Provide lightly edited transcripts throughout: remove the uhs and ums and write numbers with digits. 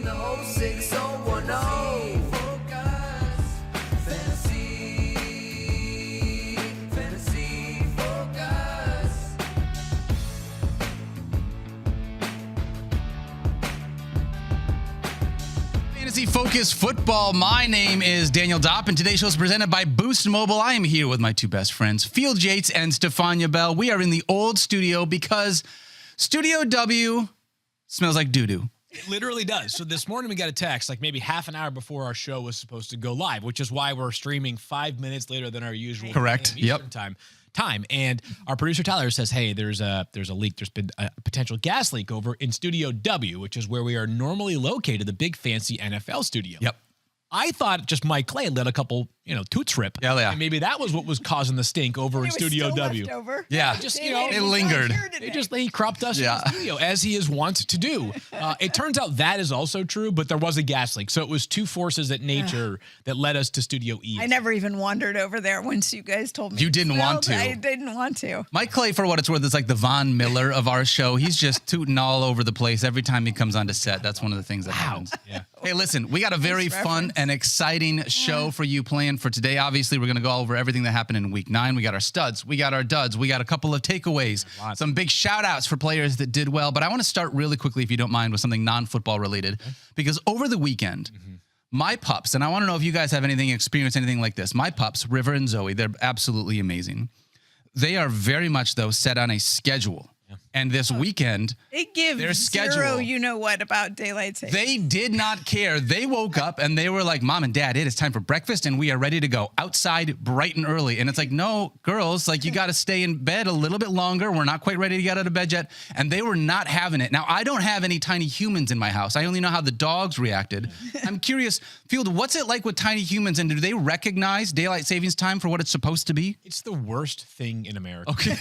in the 06010. Fantasy Focus. Fantasy Focus Football. My name is Daniel Dopp, and today's show is presented by Boost Mobile. I am here with my two best friends, Field Yates and Stephania Bell. We are in the old studio because Studio W smells like doo-doo. It literally does. So this morning we got a text like maybe half an hour before our show was supposed to go live, which is why we're streaming 5 minutes later than our usual. Correct. Eastern time. And our producer Tyler says, hey, there's a leak. There's been a potential gas leak over in Studio W, which is where we are normally located, the big fancy NFL studio. Yep. I thought just Mike Clay let a couple, toots rip. Yeah. And maybe that was what was causing the stink over in Studio W. Yeah. Just, it lingered. He cropped us in the studio, as he is wont to do. It turns out that is also true, but there was a gas leak. So it was two forces at nature that led us to Studio E. I never even wandered over there once you guys told me. You didn't want to. I didn't want to. Mike Clay, for what it's worth, is like the Von Miller of our show. He's just tooting all over the place every time he comes onto set. That's one of the things that happens. Yeah. Hey, listen, we got a very fun and exciting show for you planned for today. Obviously, we're going to go over everything that happened in Week 9. We got our studs. We got our duds. We got a couple of takeaways. Some big shout-outs for players that did well. But I want to start really quickly, if you don't mind, with something non-football related. Because over the weekend, my pups, and I want to know if you guys have experienced anything like this. My pups, River and Zoe, they're absolutely amazing. They are very much, though, set on a schedule. And this weekend, they give their zero, schedule, about daylight savings. They did not care. They woke up and they were like, Mom and Dad, it is time for breakfast and we are ready to go outside bright and early. And it's like, no, girls, like you got to stay in bed a little bit longer. We're not quite ready to get out of bed yet. And they were not having it. Now, I don't have any tiny humans in my house. I only know how the dogs reacted. I'm curious, Field, what's it like with tiny humans? And do they recognize daylight savings time for what it's supposed to be? It's the worst thing in America. Okay.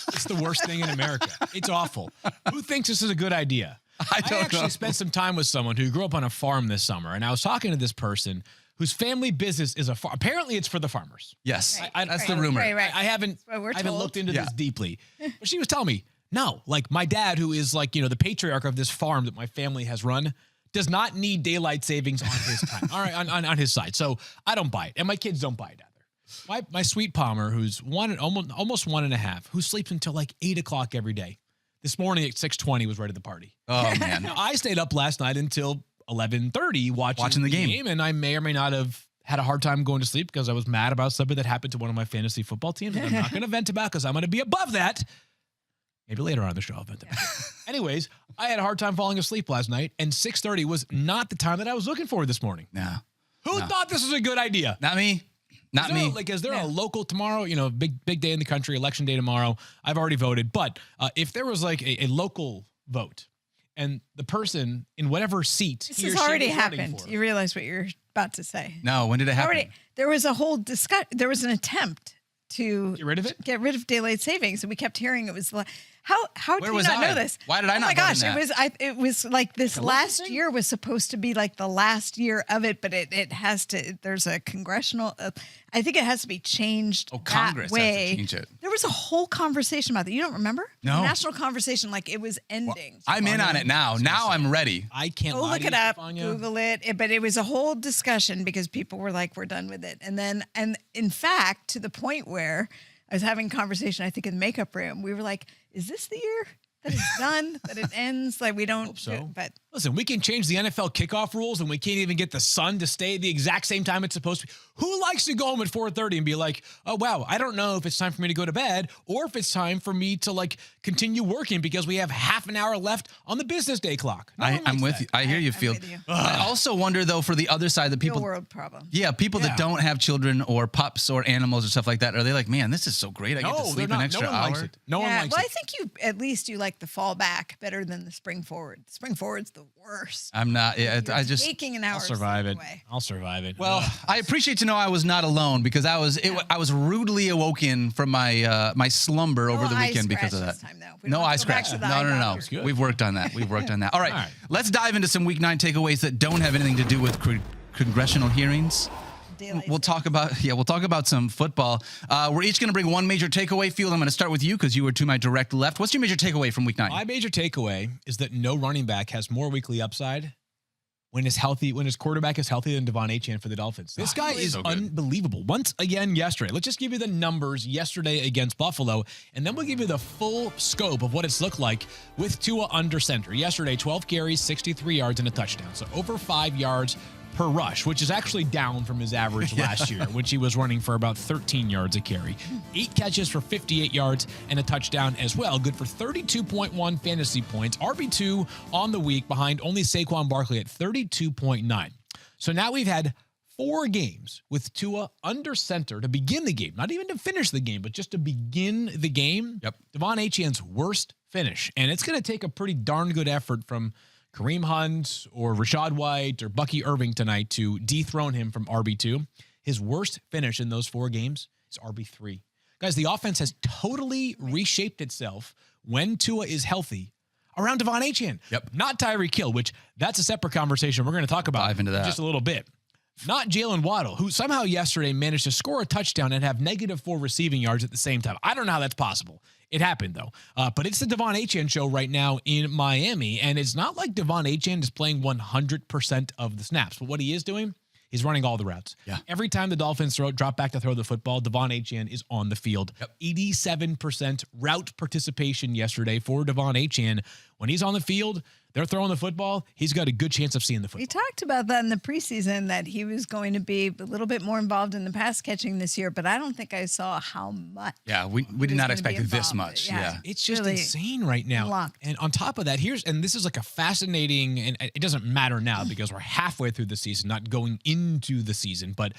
It's the worst thing in America. It's awful. Who thinks this is a good idea? I actually spent some time with someone who grew up on a farm this summer, and I was talking to this person whose family business is a farm. Apparently, it's for the farmers. Yes, Right, that's the rumor. Right. I haven't looked into this deeply, but she was telling me, no, like my dad, who is like, the patriarch of this farm that my family has run, does not need daylight savings on his time. All right, on his side. So I don't buy it, and my kids don't buy it either. My sweet Palmer, who's almost 1.5, who sleeps until like 8 o'clock every day. This morning at 6:20 was ready to party. Oh, man. Now, I stayed up last night until 11:30 watching the game, and I may or may not have had a hard time going to sleep because I was mad about something that happened to one of my fantasy football teams, and I'm not going to vent about because I'm going to be above that. Maybe later on in the show I'll vent about it. Anyways, I had a hard time falling asleep last night, and 6:30 was not the time that I was looking for this morning. Who thought this was a good idea? Not me. Not me. Like, is there a local tomorrow? Big day in the country, election day tomorrow. I've already voted. But if there was like a local vote and the person in whatever seat this has already happened. You realize what you're about to say. No, when did it happen? There was a whole discussion. There was an attempt to get rid of it? Get rid of daylight savings. And we kept hearing it was like, how do you not know this? Why did I not know that? Oh my gosh, it was like this last year was supposed to be like the last year of it, but it has to, there's a congressional, I think it has to be changed Congress that way. has to change it. There was a whole conversation about that. You don't remember? No. National conversation, like it was ending. Well, I'm in on it now. Now I'm ready. I can't Go lie look to it you, up, Stephania. Google it. But it was a whole discussion because people were like, we're done with it. And in fact, to the point where I was having a conversation, I think in the makeup room, we were like, is this the year that it's done, that it ends? Like we don't, Hope so. But listen, we can change the NFL kickoff rules and we can't even get the sun to stay the exact same time it's supposed to be. Who likes to go home at 4:30 and be like, oh, wow, I don't know if it's time for me to go to bed or if it's time for me to like continue working because we have half an hour left on the business day clock. I'm with you. I hear you, Field. I also wonder, though, for the other side, the people. Real world problem. Yeah, people that don't have children or pups or animals or stuff like that, are they like, man, this is so great. I get to sleep an extra hour. Likes it. No one likes it. I think you like the fall back better than the spring forward. The spring forward's the worst. I'm not. I just taking an hour. I'll survive it. I'll survive it. Well, I appreciate to know I was not alone because I was rudely awoken from my my slumber over the weekend because of that. This time, no eye scratch. No. We've worked on that. All right. Let's dive into some Week 9 takeaways that don't have anything to do with congressional hearings. We'll talk about some football. We're each going to bring one major takeaway. Field, I'm going to start with you because you were to my direct left. What's your major takeaway from Week 9? My major takeaway is that no running back has more weekly upside when his quarterback is healthy than Devon Achane for the Dolphins. This guy is so good. unbelievable. Once again yesterday, let's just give you the numbers yesterday against Buffalo, and then we'll give you the full scope of what it's looked like with Tua under center. Yesterday, 12 carries, 63 yards, and a touchdown. So over 5 yards per rush, which is actually down from his average last year, which he was running for about 13 yards a carry. 8 catches for 58 yards and a touchdown as well. Good for 32.1 fantasy points. RB2 on the week behind only Saquon Barkley at 32.9. So now we've had 4 games with Tua under center to begin the game. Not even to finish the game, but just to begin the game. Yep. Devon Achane's worst finish. And it's going to take a pretty darn good effort from Kareem Hunt or Rashad White or Bucky Irving tonight to dethrone him from RB2. His worst finish in those 4 games is RB3. Guys, the offense has totally reshaped itself when Tua is healthy around Devon Achane. Yep. Not Tyreek Hill, which that's a separate conversation we're going to talk about Dive into that. in just a little bit. Not Jalen Waddle, who somehow yesterday managed to score a touchdown and have -4 receiving yards at the same time. I don't know how that's possible. It happened, though. But it's the Devon Achane show right now in Miami, and it's not like Devon Achane is playing 100% of the snaps. But what he is doing, he's running all the routes. Yeah. Every time the Dolphins drop back to throw the football, Devon Achane is on the field. Yep. 87% route participation yesterday for Devon Achane. When he's on the field, they're throwing the football, he's got a good chance of seeing the football. We talked about that in the preseason, that he was going to be a little bit more involved in the pass catching this year, but I don't think I saw how much. Yeah, we did not expect it this much. Yeah. It's just Really insane right now. locked. And on top of that, this is like a fascinating, and it doesn't matter now because we're halfway through the season, not going into the season. But,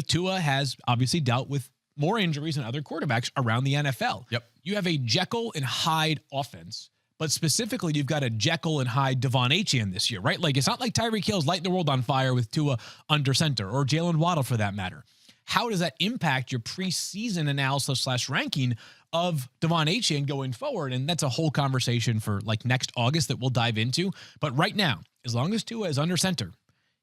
Tua has obviously dealt with more injuries than other quarterbacks around the NFL. Yep. You have a Jekyll and Hyde offense, but specifically you've got a Jekyll and Hyde Devon Achane this year, right? Like, it's not like Tyreek Hill's lighting the world on fire with Tua under center, or Jalen Waddle for that matter. How does that impact your preseason analysis / ranking of Devon Achane going forward? And that's a whole conversation for like next August that we'll dive into. But right now, as long as Tua is under center,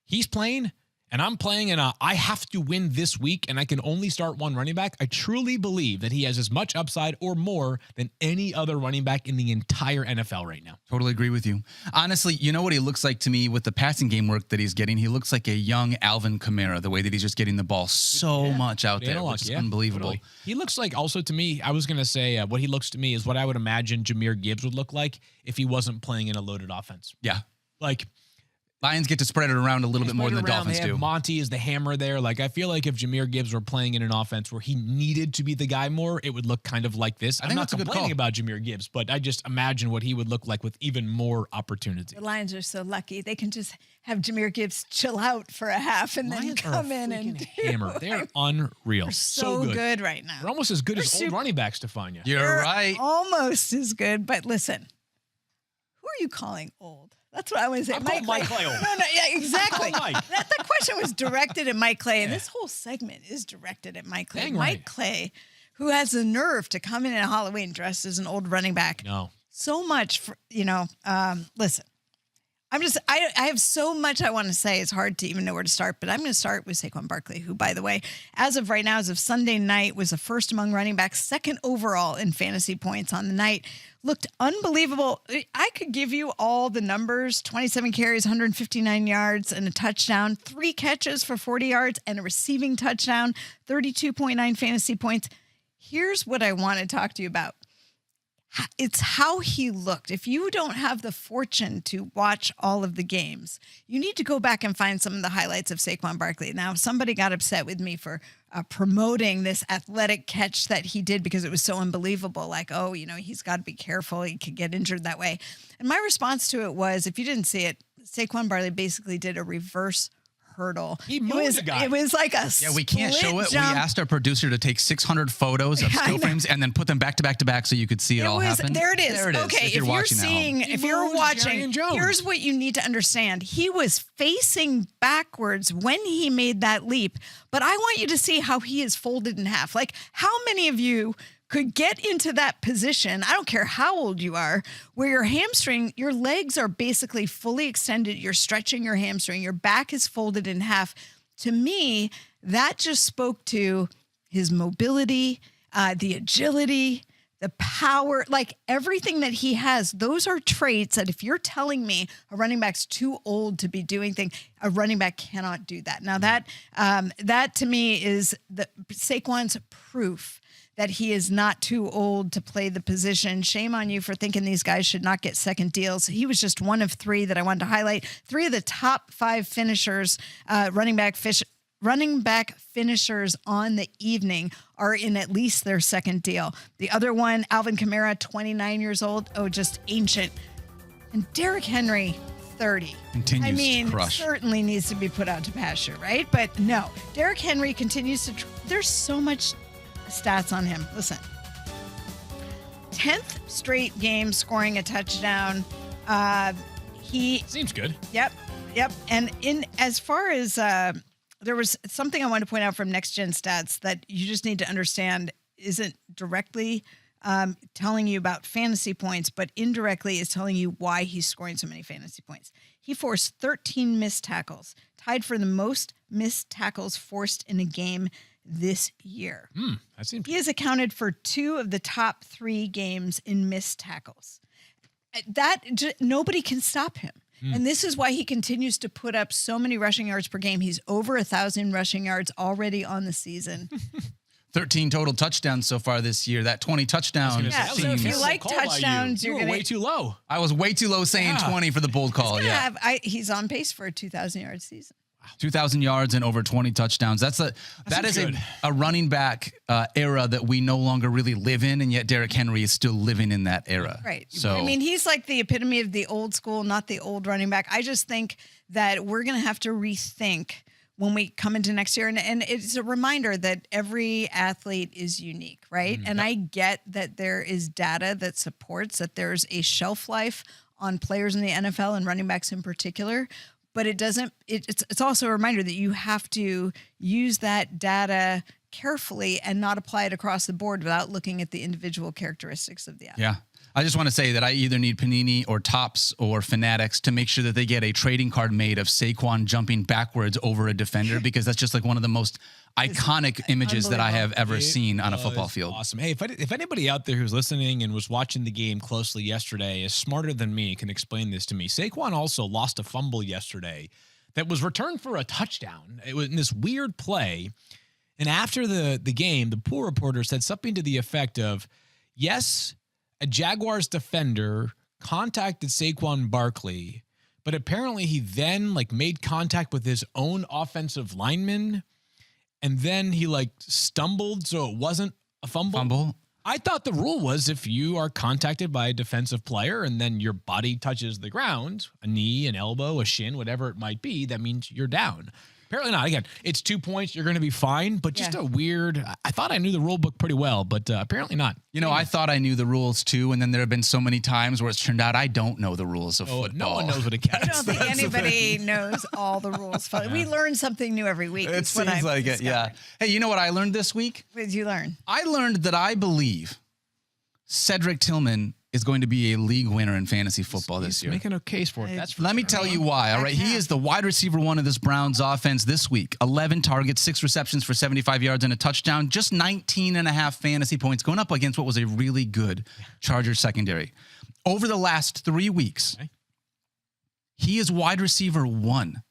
he's playing and I'm playing, and I have to win this week, and I can only start one running back. I truly believe that he has as much upside or more than any other running back in the entire NFL right now. Totally agree with you. Honestly, you know what he looks like to me with the passing game work that he's getting? He looks like a young Alvin Kamara, the way that he's just getting the ball so much out there, which is unbelievable. Totally. He looks like, also to me, I was going to say what he looks to me is what I would imagine Jahmyr Gibbs would look like if he wasn't playing in a loaded offense. Yeah. Like, Lions get to spread it around a little bit more than the Dolphins do. Monty is the hammer there. Like, I feel like if Jahmyr Gibbs were playing in an offense where he needed to be the guy more, it would look kind of like this. I'm not complaining about Jahmyr Gibbs, but I just imagine what he would look like with even more opportunity. The Lions are so lucky. They can just have Jahmyr Gibbs chill out for a half and then come in and hammer. They're unreal. They're so good right now. They're almost as good as old running backs, Stephania. You're right. Almost as good, but listen, who are you calling old? That's what I want to say. Mike Clay. No, yeah, exactly. Mike. That question was directed at Mike Clay, and this whole segment is directed at Mike Clay. Dang Mike right. Clay, who has the nerve to come in on Halloween dressed as an old running back. No. So much for, listen, I have so much I want to say. It's hard to even know where to start, but I'm going to start with Saquon Barkley, who, by the way, as of right now, as of Sunday night, was the first among running backs, second overall in fantasy points on the night. Looked unbelievable. I could give you all the numbers: 27 carries, 159 yards, and a touchdown, 3 catches for 40 yards, and a receiving touchdown, 32.9 fantasy points. Here's what I want to talk to you about. It's how he looked. If you don't have the fortune to watch all of the games, you need to go back and find some of the highlights of Saquon Barkley. Now, somebody got upset with me for promoting this athletic catch that he did because it was so unbelievable. Like, he's got to be careful. He could get injured that way. And my response to it was, if you didn't see it, Saquon Barkley basically did a reverse hurdle. He moved the guy. It was like a we can't show it. Jump. We asked our producer to take 600 photos of still frames and then put them back to back to back so you could see it all happen. There it is. There it is. Okay, if you're watching, here's what you need to understand. He was facing backwards when he made that leap, but I want you to see how he is folded in half. Like, how many of you could get into that position, I don't care how old you are, where your legs are basically fully extended, you're stretching your hamstring, your back is folded in half. To me, that just spoke to his mobility, the agility, the power, like everything that he has, those are traits that if you're telling me a running back's too old to be doing things, a running back cannot do that. Now that to me is Saquon's proof that he is not too old to play the position. Shame on you for thinking these guys should not get second deals. He was just one of three that I wanted to highlight. 3 of the top 5 finishers, running back finishers on the evening are in at least their second deal. The other one, Alvin Kamara, 29 years old. Oh, just ancient. And Derrick Henry, 30. Continues to crush. Certainly needs to be put out to pasture, right? But no, Derrick Henry continues to, there's so much stats on him. Listen, 10th straight game scoring a touchdown. He seems good. Yep. And in as far as there was something I wanted to point out from Next Gen Stats that you just need to understand isn't directly telling you about fantasy points, but indirectly is telling you why he's scoring so many fantasy points. He forced 13 missed tackles, tied for the most missed tackles forced in a game this year. He has accounted for 2 of the top 3 games in missed tackles. Nobody can stop him. And this is why he continues to put up so many rushing yards per game. He's over 1,000 rushing yards already on the season. 13 total touchdowns so far this year. That 20 touchdowns. Yeah, so if you like touchdowns, you were way too low. I was way too low saying 20 for the bold call. He's on pace for a 2,000-yard season. 2,000 yards and over 20 touchdowns. That is a running back era that we no longer really live in, and yet Derrick Henry is still living in that era. Right. So I mean, he's like the epitome of the old school, not the old running back. I just think that we're going to have to rethink when we come into next year. And it's a reminder that every athlete is unique, right? And I get that there is data that supports that there's a shelf life on players in the NFL and running backs in particular. But it's also a reminder that you have to use that data carefully and not apply it across the board without looking at the individual characteristics of the athlete. Yeah. I just want to say that I either need Panini or Topps or Fanatics to make sure that they get a trading card made of Saquon jumping backwards over a defender, because that's just like one of the most iconic images that I have ever seen on a football field. Awesome. Hey, if anybody out there who's listening and was watching the game closely yesterday is smarter than me, can explain this to me. Saquon also lost a fumble yesterday that was returned for a touchdown. It was in this weird play. And after the game, the pool reporter said something to the effect of, yes, a Jaguars defender contacted Saquon Barkley, but apparently he then made contact with his own offensive lineman, and then he stumbled, so it wasn't a fumble. I thought the rule was if you are contacted by a defensive player and then your body touches the ground, a knee, an elbow, a shin, whatever it might be, that means you're down. Apparently not. Again, it's 2 points. You're going to be fine, but just a weird. I thought I knew the rule book pretty well, but apparently not. I thought I knew the rules too, and then there have been so many times where it's turned out I don't know the rules of football. No one knows what it counts. I don't think anybody knows all the rules. We learn something new every week. It seems like it, yeah. Hey, you know what I learned this week? What did you learn? I learned that I believe Cedric Tillman is going to be a league winner in fantasy football this year. Making a case for it. Let me tell you why. All right. He is the wide receiver 1 of this Browns offense this week. 11 targets, 6 receptions for 75 yards and a touchdown. Just 19.5 fantasy points going up against what was a really good Chargers secondary. Over the last 3 weeks, he is wide receiver 1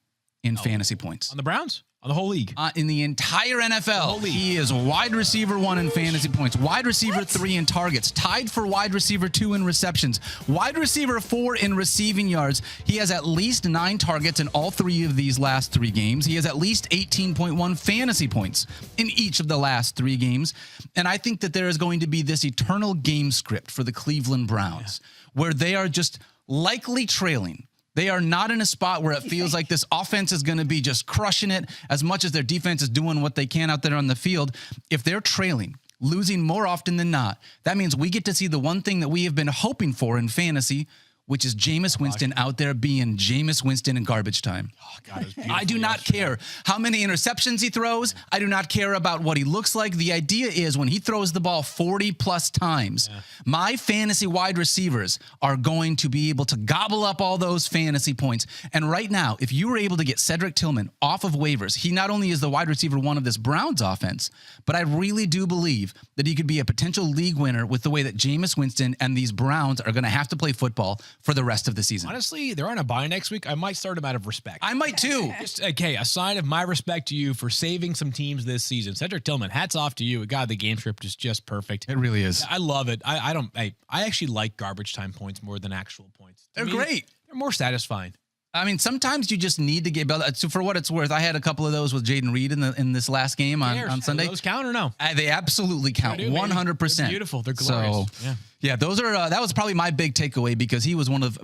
in fantasy points. On the Browns? On the whole league? In the entire NFL, he is wide receiver 1 in fantasy points, wide receiver 3 in targets, tied for wide receiver 2 in receptions, wide receiver 4 in receiving yards. He has at least 9 targets in all 3 of these last 3 games. He has at least 18.1 fantasy points in each of the last 3 games. And I think that there is going to be this eternal game script for the Cleveland Browns where they are just likely trailing. They are not in a spot where it feels like this offense is going to be just crushing it as much as their defense is doing what they can out there on the field. If they're trailing, losing more often than not, that means we get to see the one thing that we have been hoping for in fantasy, which is Jameis Winston out there being Jameis Winston in garbage time. Oh, God, it was I do not care how many interceptions he throws. I do not care about what he looks like. The idea is when he throws the ball 40 plus times, my fantasy wide receivers are going to be able to gobble up all those fantasy points. And right now, if you were able to get Cedric Tillman off of waivers, he not only is the wide receiver one of this Browns offense, but I really do believe that he could be a potential league winner with the way that Jameis Winston and these Browns are going to have to play football for the rest of the season. Honestly, they're on a bye next week. I might start him out of respect. I might too. Just, okay, a sign of my respect to you for saving some teams this season. Cedric Tillman, hats off to you. God, the game script is just perfect. It really is. I love it. I actually like garbage time points more than actual points. They're great. They're more satisfying. I mean, sometimes you just need to get. So for what it's worth, I had a couple of those with Jaden Reed in this last game on Sunday. Do those count or no? They absolutely count, 100%. They're beautiful. They're glorious. So, yeah, those are. That was probably my big takeaway because he was one of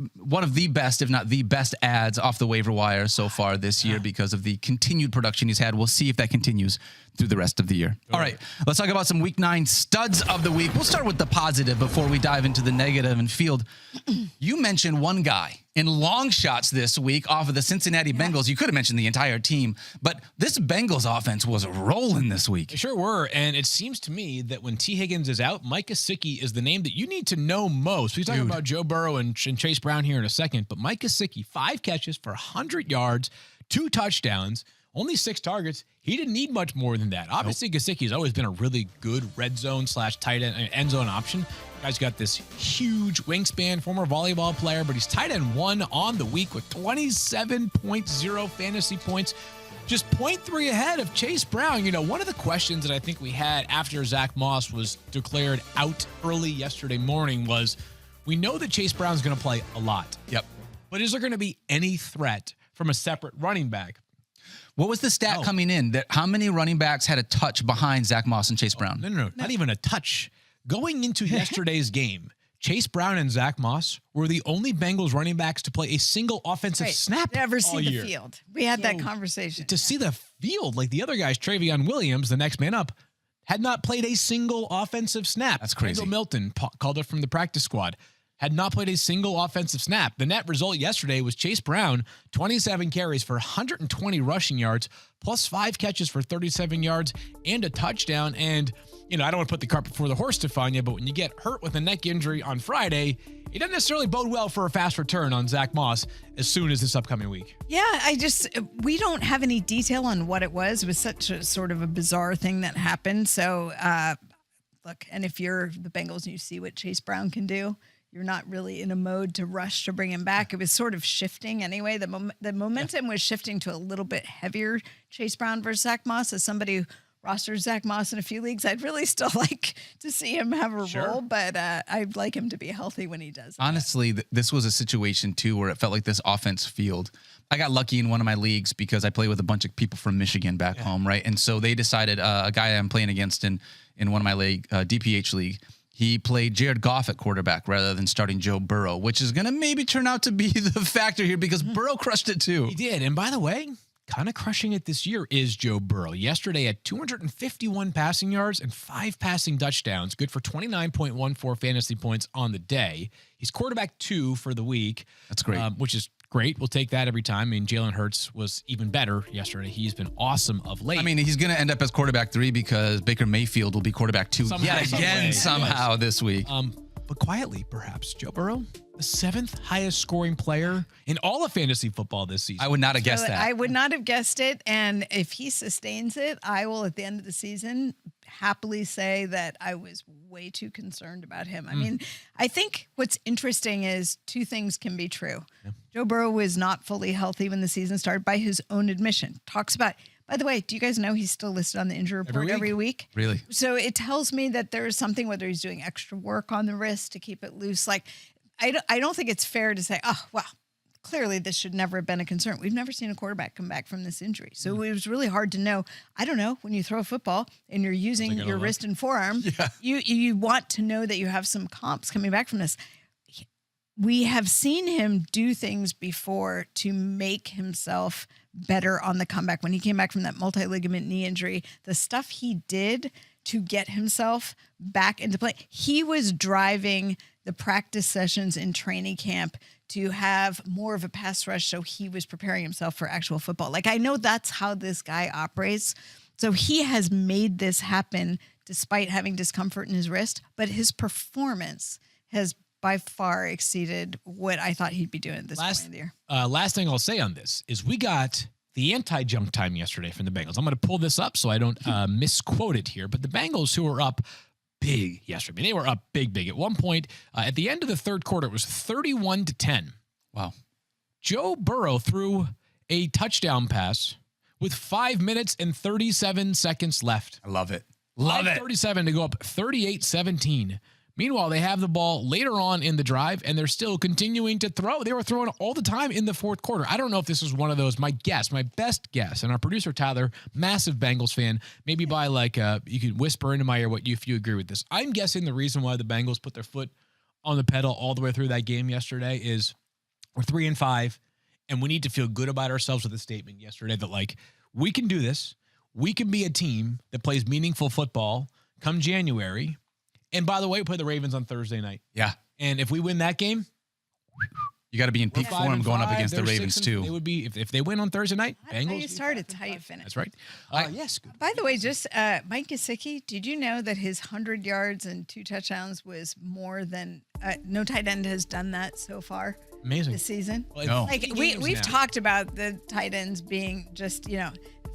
the best, if not the best, ads off the waiver wire so far this year because of the continued production he's had. We'll see if that continues through the rest of the year. All right, let's talk about some Week 9 studs of the week. We'll start with the positive before we dive into the negative. And Field, you mentioned one guy in long shots this week off of the Cincinnati Bengals. You could have mentioned the entire team, but this Bengals offense was rolling this week. They sure were, and it seems to me that when T. Higgins is out, Mike Gesicki is the name that you need to know most. We talk about Joe Burrow and Chase Brown here in a second, but Mike Gesicki, 5 catches for 100 yards, 2 touchdowns, only 6 targets. He didn't need much more than that. Obviously, Gesicki has always been a really good red zone / tight end zone option. Guy's got this huge wingspan, former volleyball player, but he's tight end 1 on the week with 27.0 fantasy points. Just 0.3 ahead of Chase Brown. You know, one of the questions that I think we had after Zach Moss was declared out early yesterday morning was, we know that Chase Brown's going to play a lot. Yep. But is there going to be any threat from a separate running back? What was the stat coming in that how many running backs had a touch behind Zach Moss and Chase Brown? No, not even a touch. Going into yesterday's game, Chase Brown and Zach Moss were the only Bengals running backs to play a single offensive snap Never see all the year. field. We had that conversation. To see the field, like the other guys, Travion Williams, the next man up, had not played a single offensive snap. That's crazy. Kendall Milton called it from the practice squad. Had not played a single offensive snap. The net result yesterday was Chase Brown, 27 carries for 120 rushing yards, plus 5 catches for 37 yards and a touchdown. And, you know, I don't want to put the cart before the horse, Stephania, but when you get hurt with a neck injury on Friday, it doesn't necessarily bode well for a fast return on Zach Moss as soon as this upcoming week. Yeah, we don't have any detail on what it was. It was such a sort of a bizarre thing that happened. So, look, and if you're the Bengals and you see what Chase Brown can do, you're not really in a mode to rush to bring him back. It was sort of shifting anyway. The momentum was shifting to a little bit heavier Chase Brown versus Zach Moss. As somebody who rosters Zach Moss in a few leagues, I'd really still like to see him have a role, but I'd like him to be healthy when he does. Honestly, this was a situation too where it felt like this offense field. I got lucky in one of my leagues because I play with a bunch of people from Michigan back home, right? And so they decided a guy I'm playing against in one of my league, DPH league, he played Jared Goff at quarterback rather than starting Joe Burrow, which is going to maybe turn out to be the factor here because Burrow crushed it too. He did. And by the way, kind of crushing it this year is Joe Burrow. Yesterday had 251 passing yards and 5 passing touchdowns, good for 29.14 fantasy points on the day. He's quarterback 2 for the week. That's great. Which is great. We'll take that every time. I mean, Jalen Hurts was even better yesterday. He's been awesome of late. I mean, he's going to end up as quarterback 3 because Baker Mayfield will be quarterback 2 somehow this week. But quietly, perhaps, Joe Burrow, the 7th highest scoring player in all of fantasy football this season. I would not have guessed that. I would not have guessed it. And if he sustains it, I will, at the end of the season, happily say that I was way too concerned about him. I mean, I think what's interesting is 2 things can be true. Yeah. Joe Burrow was not fully healthy when the season started by his own admission. Talks about, by the way, do you guys know he's still listed on the injury report every week? Really? So it tells me that there is something, whether he's doing extra work on the wrist to keep it loose. Like, I don't think it's fair to say, oh, well, clearly this should never have been a concern. We've never seen a quarterback come back from this injury. So it was really hard to know. I don't know, when you throw a football and you're using your wrist and forearm, you want to know that you have some comps coming back from this. We have seen him do things before to make himself better on the comeback. When he came back from that multi-ligament knee injury, the stuff he did to get himself back into play, he was driving the practice sessions in training camp to have more of a pass rush, so he was preparing himself for actual football. Like, I know that's how this guy operates. So he has made this happen despite having discomfort in his wrist, but his performance has by far exceeded what I thought he'd be doing at this point of the year. Last thing I'll say on this is we got the anti-junk time yesterday from the Bengals. I'm going to pull this up so I don't misquote it here, but the Bengals, who were up big yesterday, I mean, they were up big. At one point, at the end of the third quarter, it was 31-10. Wow. Joe Burrow threw a touchdown pass with 5 minutes and 37 seconds left. I love it. Love it. 37 to go up 38-17. Meanwhile, they have the ball later on in the drive, and they're still continuing to throw. They were throwing all the time in the fourth quarter. I don't know if this is one of those, my best guess, and our producer, Tyler, massive Bengals fan, maybe by you could whisper into my ear if you agree with this. I'm guessing the reason why the Bengals put their foot on the pedal all the way through that game yesterday is we're 3-5, and we need to feel good about ourselves with a statement yesterday that, we can do this. We can be a team that plays meaningful football come January. And by the way, we play the Ravens on Thursday night. Yeah. And if we win that game, you got to be in peak form going up against the Ravens too. They would be if they win on Thursday night. Bengals. You started tight finish. That's right. Yes. Good. By the way, just Mike Gesicki, did you know that his 100 yards and 2 touchdowns was more than no tight end has done that so far? Amazing this season. Well, no. We've talked about the tight ends being just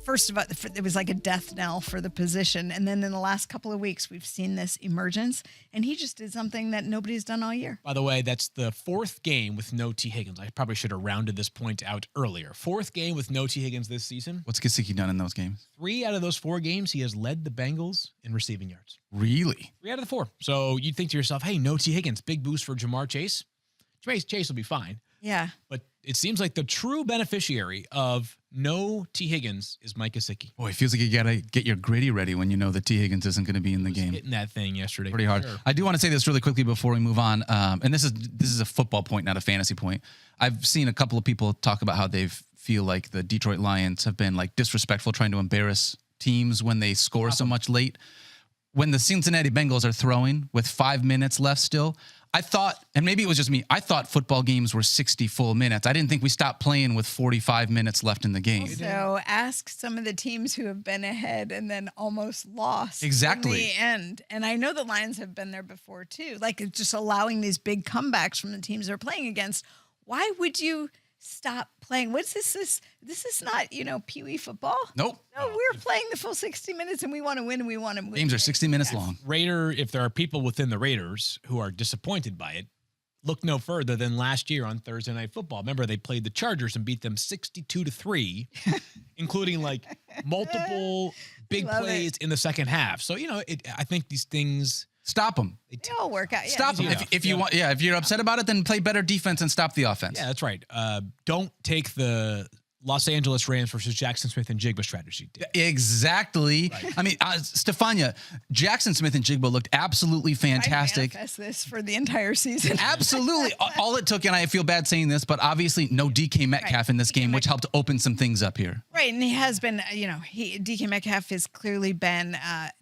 first of all, it was like a death knell for the position. And then in the last couple of weeks, we've seen this emergence. And he just did something that nobody's done all year. By the way, that's the 4th game with no T. Higgins. I probably should have rounded this point out earlier. 4th game with no T. Higgins this season. What's Gesicki done in those games? 3 out of those 4 games, he has led the Bengals in receiving yards. Really? 3 out of the 4. So you'd think to yourself, hey, no T. Higgins, big boost for Jamar Chase. Chase will be fine. Yeah. But it seems like the true beneficiary of no T. Higgins is Mike Gesicki. Boy, it feels like you got to get your gritty ready when you know that T. Higgins isn't going to be in the game. Hitting that thing yesterday. Pretty hard. Sure. I do want to say this really quickly before we move on. And this is a football point, not a fantasy point. I've seen a couple of people talk about how they feel like the Detroit Lions have been disrespectful, trying to embarrass teams when they score so much late. When the Cincinnati Bengals are throwing with 5 minutes left still, I thought, and maybe it was just me, I thought football games were 60 full minutes. I didn't think we stopped playing with 45 minutes left in the game. So ask some of the teams who have been ahead and then almost lost. Exactly. In the end. And I know the Lions have been there before too. Just allowing these big comebacks from the teams they're playing against. Why would you stop playing? What's this? This is not, Pee Wee football. Nope. No, we're playing the full 60 minutes and we want to win and we want to win. Games are 60 minutes long. If there are people within the Raiders who are disappointed by it, look no further than last year on Thursday Night Football. Remember, they played the Chargers and beat them 62-3, including multiple big plays in the second half. So, I think these things... Stop them. They all work out. Yeah, stop them. If you want, if you're upset about it, then play better defense and stop the offense. Yeah, that's right. Don't take the Los Angeles Rams versus Jackson Smith and Jigba strategy. Exactly. Right. I mean, Stephania, Jackson Smith and Jigba looked absolutely fantastic. I manifest this for the entire season. Absolutely. All it took, and I feel bad saying this, but obviously no DK Metcalf in this game, which helped open some things up here. Right, and he has been, DK Metcalf has clearly been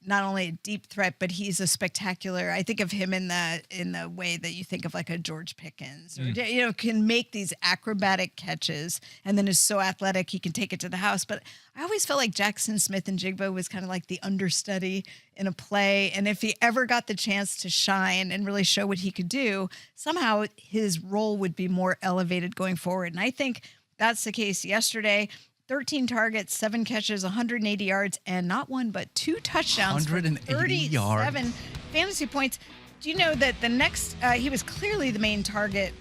not only a deep threat, but he's a spectacular. I think of him in the way that you think of a George Pickens, or can make these acrobatic catches, and then is so athletic he can take it to the house. But I always felt like Jackson Smith and Jigba was kind of like the understudy in a play, and if he ever got the chance to shine and really show what he could do, somehow his role would be more elevated going forward. And I think that's the case yesterday. 13 targets, 7 catches, 180 yards, and not 1 but 2 touchdowns. 180 yards. 37 fantasy points. Do you know that the next he was clearly the main target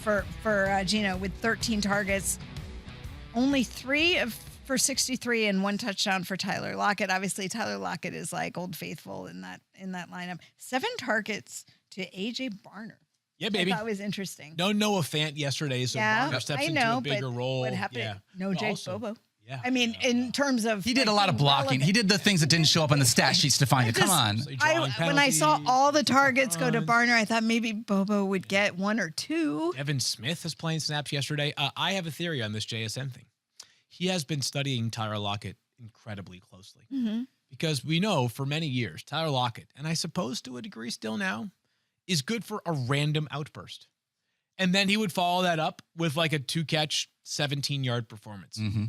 for Gino with 13 targets, only 3 for 63 and 1 touchdown for Tyler Lockett. Obviously, Tyler Lockett is Old Faithful in that lineup. 7 targets to AJ Barner. Yeah, baby. I thought was interesting. No Noah Fant yesterday, so Barner steps into a bigger role. What happened? Yeah. No Jake Bobo. Yeah. I mean, in terms of... He did a lot of blocking. relevant. He did the things that didn't show up on the stat sheet, Stephania. Come on. When I saw all the targets go to Barner, I thought maybe Bobo would get 1 or 2. Evan Smith is playing snaps yesterday. I have a theory on this JSN thing. He has been studying Tyler Lockett incredibly closely because we know for many years, Tyler Lockett, and I suppose to a degree still now, is good for a random outburst. And then he would follow that up with like a 2-catch, 17-yard performance. Mm-hmm.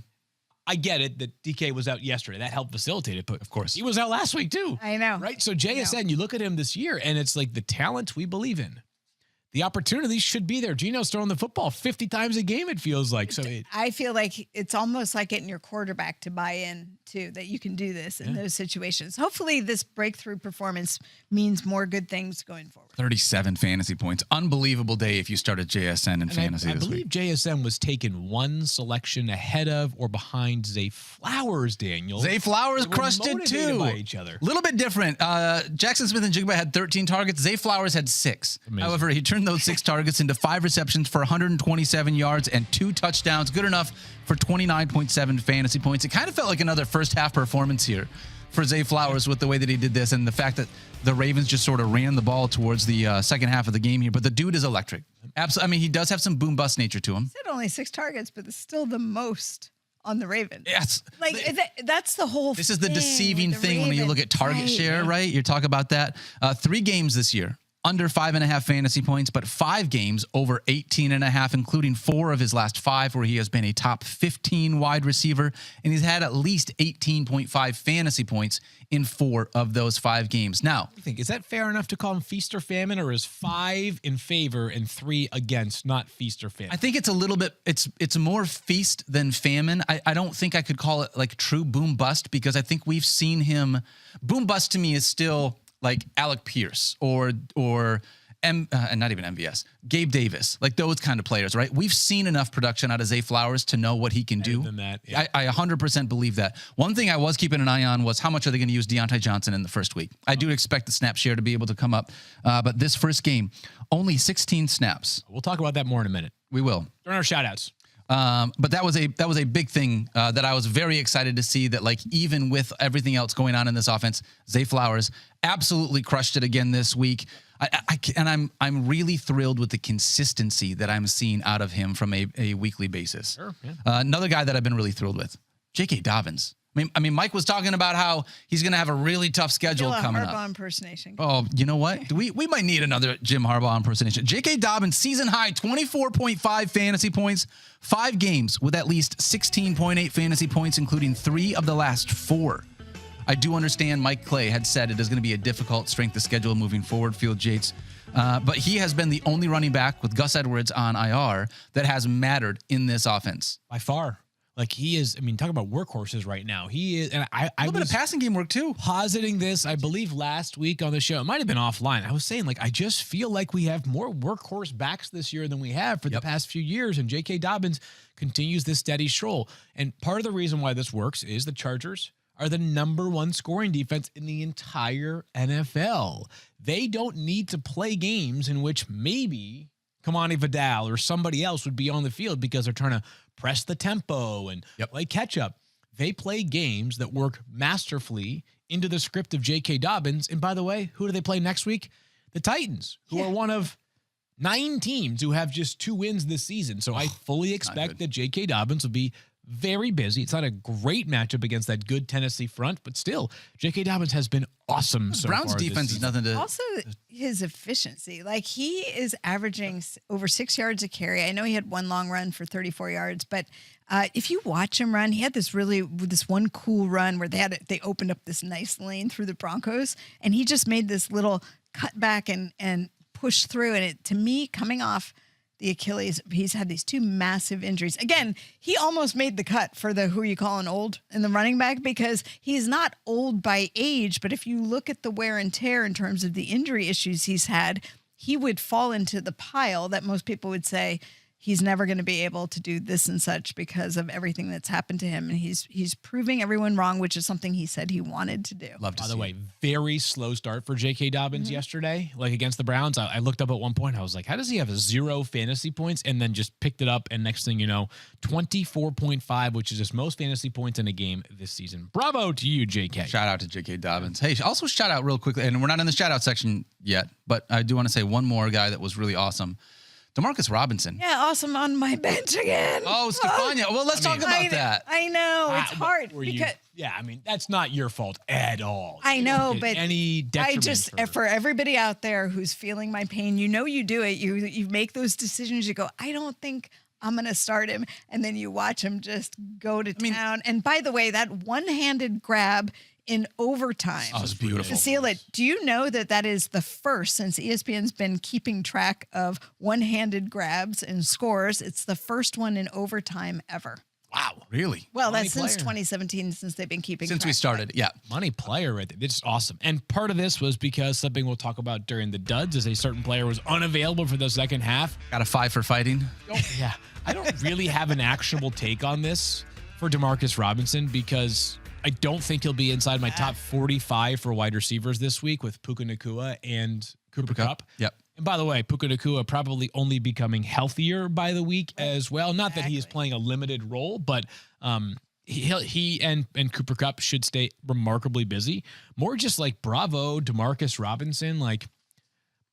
I get it that DK was out yesterday. That helped facilitate it, but of course he was out last week too. I know. Right? So JSN, you look at him this year and it's like the talent we believe in. The opportunities should be there. Gino's throwing the football 50 times a game, it feels like. So I feel like it's almost like getting your quarterback to buy in too, that you can do this in those situations. Hopefully this breakthrough performance means more good things going forward. 37 fantasy points. Unbelievable day if you started JSN in fantasy I this believe week. JSN was taken one selection ahead of or behind Zay Flowers, Daniel. Zay Flowers They were crushed it motivated too. by each other. A little bit different. Jackson Smith and Jigba had 13 targets. Zay Flowers had 6. Amazing. However, he turned those 6 targets into 5 receptions for 127 yards and 2 touchdowns. Good enough for 29.7 fantasy points. It kind of felt like another first half performance here for Zay Flowers with the way that he did this and the fact that the Ravens just sort of ran the ball towards the second half of the game here. But the dude is electric. Absolutely. I mean, he does have some boom bust nature to him. He said only 6 targets, but it's still the most on the Ravens. Yes. Like that's the whole This is the thing deceiving with the thing when you look at target Ravens. share, right? You talk about that. 3 games this year, under 5.5 fantasy points, but 5 games over 18.5, including 4 of his last 5, where he has been a top 15 wide receiver, and he's had at least 18.5 fantasy points in 4 of those 5 games. Now, I think, is that fair enough to call him feast or famine, or is 5 in favor and 3 against, not feast or famine? I think it's a little bit, it's more feast than famine. I don't think I could call it like true boom bust, because I think we've seen him, boom bust to me is still like Alec Pierce or not even MVS, Gabe Davis, like those kind of players, right? We've seen enough production out of Zay Flowers to know what he can do. Than that, yeah. I 100% believe that. One thing I was keeping an eye on was how much are they going to use Deontay Johnson in the first week? I do expect the snap share to be able to come up, but this first game, only 16 snaps. We'll talk about that more in a minute. We will. During our shout-outs. But that was a big thing that I was very excited to see, that like even with everything else going on in this offense, Zay Flowers absolutely crushed it again this week. I'm really thrilled with the consistency that I'm seeing out of him from a weekly basis. Sure, yeah. Another guy that I've been really thrilled with, J.K. Dobbins. I mean, Mike was talking about how he's going to have a really tough schedule coming Harbaugh up. impersonation. Oh, you know what? We might need another Jim Harbaugh impersonation. J.K. Dobbins, season high, 24.5 fantasy points, 5 games with at least 16.8 fantasy points, including 3 of the last 4. I do understand Mike Clay had said it is going to be a difficult strength of schedule moving forward, Field Yates. But he has been the only running back with Gus Edwards on IR that has mattered in this offense. By far. Like he is, I mean, talk about workhorses right now. He is, and I A little bit of passing game work too. positing this, I believe, last week on the show. It might have been offline. I was saying, like, I just feel like we have more workhorse backs this year than we have for the past few years. And J.K. Dobbins continues this steady stroll. And part of the reason why this works is the Chargers are the #1 scoring defense in the entire NFL. They don't need to play games in which maybe Kamani Vidal or somebody else would be on the field because they're trying to press the tempo and play catch up. They play games that work masterfully into the script of J.K. Dobbins. And by the way, who do they play next week? The Titans, who are one of 9 teams who have just 2 wins this season. So I fully expect that J.K. Dobbins will be very busy. It's not a great matchup against that good Tennessee front, but still, J.K. Dobbins has been awesome so Browns far this defense is season. nothing to. Also, his efficiency. Like he is averaging over 6 yards a carry. I know he had one long run for 34 yards, but if you watch him run, he had this one cool run where they opened up this nice lane through the Broncos, and he just made this little cut back and push through. And it, to me, coming off the Achilles, he's had these 2 massive injuries. Again, he almost made the cut for the who you calling old in the running back, because he's not old by age, but if you look at the wear and tear in terms of the injury issues he's had, he would fall into the pile that most people would say he's never going to be able to do this and such because of everything that's happened to him. And he's proving everyone wrong, which is something he said he wanted to do. Love to By see the way, it. very slow start for J.K. Dobbins yesterday, like against the Browns. I looked up at one point. I was like, how does he have 0 fantasy points? And then just picked it up. And next thing you know, 24.5, which is his most fantasy points in a game this season. Bravo to you, J.K. Shout out to J.K. Dobbins. Hey, also shout out real quickly, and we're not in the shout out section yet, but I do want to say one more guy that was really awesome. Demarcus Robinson. Yeah, awesome on my bench again. Oh, Stephania. Well, let's talk about that. I know. It's hard. I mean, that's not your fault at all. I know, but any detriment for everybody out there who's feeling my pain, you do it. You make those decisions. You go, I don't think I'm going to start him. And then you watch him just go to town. And by the way, that one-handed grab in overtime. Oh, it was beautiful. To seal it. Do you know that is the first, since ESPN's been keeping track of one-handed grabs and scores, it's the first one in overtime ever. Wow. Really? Well, that's since 2017, since they've been keeping track. Since we started, yeah. Money player right there. It's awesome. And part of this was because something we'll talk about during the duds is a certain player was unavailable for the second half. Got a 5 for fighting. Yeah. I don't really have an actionable take on this for Demarcus Robinson because I don't think he'll be inside my top 45 for wide receivers this week with Puka Nacua and Cooper Kupp. Yep. And by the way, Puka Nacua probably only becoming healthier by the week as well. Not that he is playing a limited role, but he and Cooper Kupp should stay remarkably busy. More just like bravo, Demarcus Robinson. Like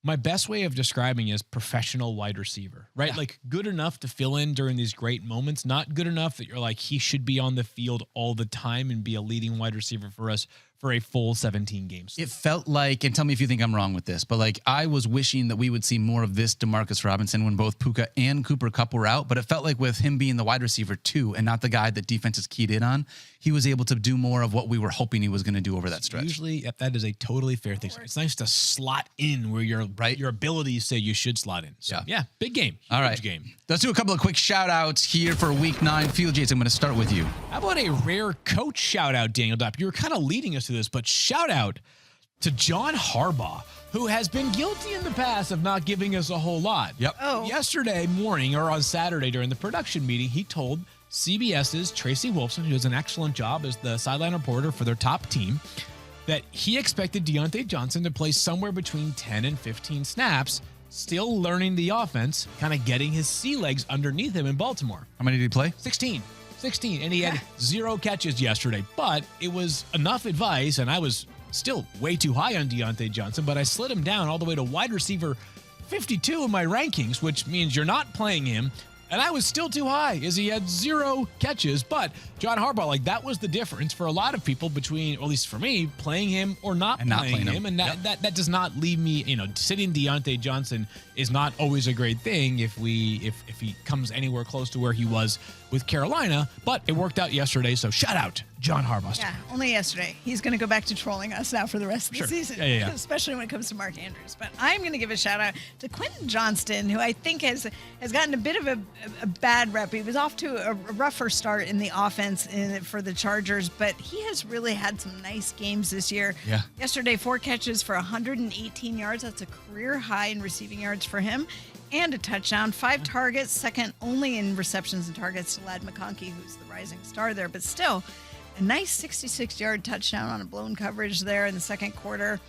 my best way of describing is professional wide receiver, right? Yeah. Like good enough to fill in during these great moments, not good enough that you're like, he should be on the field all the time and be a leading wide receiver for us for a full 17 games. It felt like, and tell me if you think I'm wrong with this, but like I was wishing that we would see more of this Demarcus Robinson when both Puka and Cooper Kupp were out, but it felt like with him being the wide receiver too and not the guy that defenses keyed in on, he was able to do more of what we were hoping he was going to do over that stretch. Usually, that is a totally fair thing. It's nice to slot in where your abilities say you should slot in. So, yeah, big game. All right. Game. Let's do a couple of quick shout outs here for week 9. Field Yates, I'm going to start with you. How about a rare coach shout out, Daniel Dopp? You were kind of leading us to this, but shout out to John Harbaugh, who has been guilty in the past of not giving us a whole lot. Yep. Oh. Yesterday morning or on Saturday during the production meeting, he told CBS's Tracy Wolfson, who does an excellent job as the sideline reporter for their top team, that he expected Deontay Johnson to play somewhere between 10 and 15 snaps, still learning the offense, kind of getting his sea legs underneath him in Baltimore. How many did he play? 16. And he had 0 catches yesterday, but it was enough advice, and I was still way too high on Deontay Johnson, but I slid him down all the way to wide receiver 52 in my rankings, which means you're not playing him. And I was still too high as he had 0 catches. But John Harbaugh, like that was the difference for a lot of people between, or at least for me, playing him or not playing him. And that does not leave me, sitting Deontay Johnson is not always a great thing if he comes anywhere close to where he was with Carolina. But it worked out yesterday. So shout out John Harbaugh. Yeah, only yesterday. He's going to go back to trolling us now for the rest of the season. Yeah. Especially when it comes to Mark Andrews. But I'm going to give a shout out to Quentin Johnston, who I think has gotten a bit of a bad rep. He was off to a rougher start in the offense for the Chargers, but he has really had some nice games this year. Yeah. Yesterday, 4 catches for 118 yards. That's a career high in receiving yards for him. And a touchdown, 5 targets, second only in receptions and targets to Ladd McConkey, who's the rising star there. But still, a nice 66-yard touchdown on a blown coverage there in the second quarter.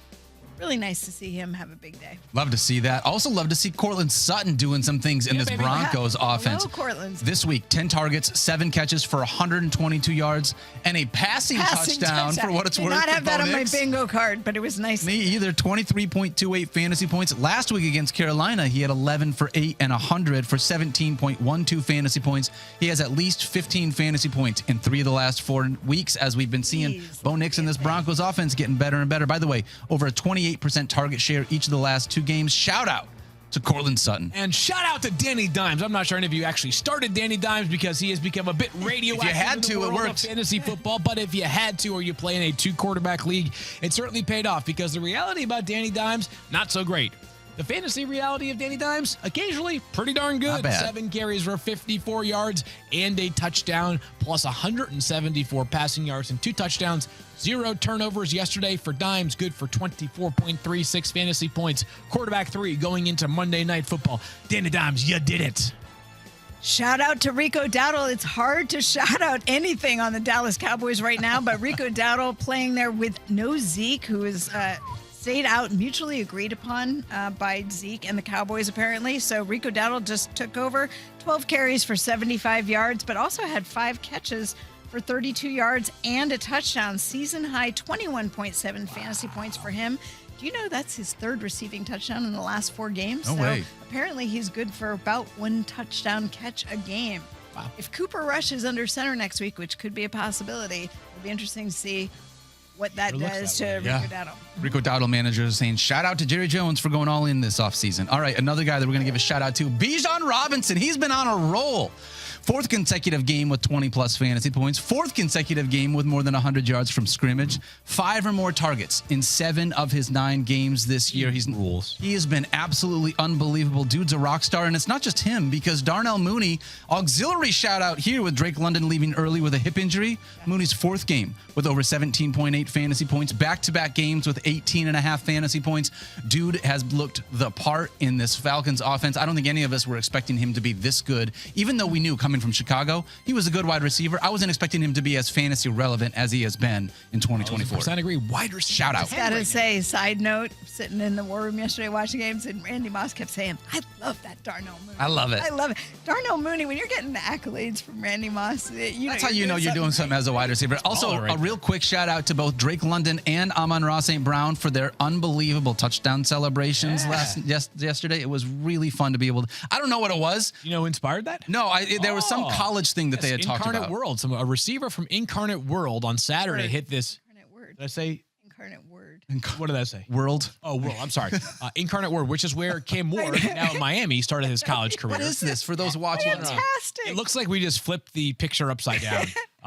Really nice to see him have a big day. Love to see that. Also love to see Cortland Sutton doing some things in this Broncos offense. Hello, Cortland. This week, 10 targets, 7 catches for 122 yards, and a passing touchdown for what it's worth. I did not have that on my Nix. bingo card, but it was nice. Me either. 23.28 fantasy points. Last week against Carolina, he had 11 for 8 and 100 for 17.12 fantasy points. He has at least 15 fantasy points in 3 of the last 4 weeks, as we've been seeing Bo Nix in this Broncos offense getting better and better. By the way, over a 28% target share each of the last 2 games. Shout out to Cortland Sutton. And shout out to Danny Dimes. I'm not sure any of you actually started Danny Dimes because he has become a bit radioactive. If you had to, it worked. Fantasy football, but if you had to, or you play in a 2-quarterback league, it certainly paid off because the reality about Danny Dimes, not so great. The fantasy reality of Danny Dimes, occasionally pretty darn good. Not bad. 7 carries for 54 yards and a touchdown, plus 174 passing yards and 2 touchdowns. 0 turnovers yesterday for Dimes, good for 24.36 fantasy points. Quarterback 3 going into Monday Night Football. Danny Dimes, you did it. Shout out to Rico Dowdle. It's hard to shout out anything on the Dallas Cowboys right now, but Rico Dowdle playing there with no Zeke, who is stayed out, mutually agreed upon by Zeke and the Cowboys apparently. So Rico Dowdle just took over, 12 carries for 75 yards, but also had 5 catches for 32 yards and a touchdown. Season high 21.7 fantasy points for him. Do you know that's his 3rd receiving touchdown in the last 4 games? No way. Apparently he's good for about 1 touchdown catch a game. Wow. If Cooper Rush is under center next week, which could be a possibility, it'll be interesting to see what that does to Rico Dowdle. Rico Dowdle manager is saying, shout out to Jerry Jones for going all in this offseason. All right, another guy that we're going to give a shout out to, Bijan Robinson. He's been on a roll. 4th consecutive game with 20-plus fantasy points. 4th consecutive game with more than 100 yards from scrimmage. 5 or more targets in 7 of his 9 games this year. He has been absolutely unbelievable. Dude's a rock star, and it's not just him because Darnell Mooney, auxiliary shout out here with Drake London leaving early with a hip injury. Mooney's 4th game with over 17.8 fantasy points. Back-to-back games with 18.5 fantasy points. Dude has looked the part in this Falcons offense. I don't think any of us were expecting him to be this good, even though we knew coming from Chicago, he was a good wide receiver. I wasn't expecting him to be as fantasy relevant as he has been in 2024. I agree. Wide receiver. Shout out. Gotta say, side note, sitting in the war room yesterday watching games, and Randy Moss kept saying, I love that Darnell Mooney. I love it. I love it. Darnell Mooney, when you're getting the accolades from Randy Moss, That's how you know you're doing something as a wide receiver. Also, right a real quick shout out to both Drake London and Amon-Ra St. Brown for their unbelievable touchdown celebrations yesterday. It was really fun to be able to. I don't know what it was. You know who inspired that? No, there was some college thing that they had talked about. Incarnate World. A receiver from Incarnate World on Saturday hit this. Incarnate Word. Did I say? Incarnate Word. What did I say? World. Oh, World. I'm sorry. Incarnate Word, which is where Cam Ward, now in Miami, started his college career. What is this for those watching? Fantastic. It looks like we just flipped the picture upside down.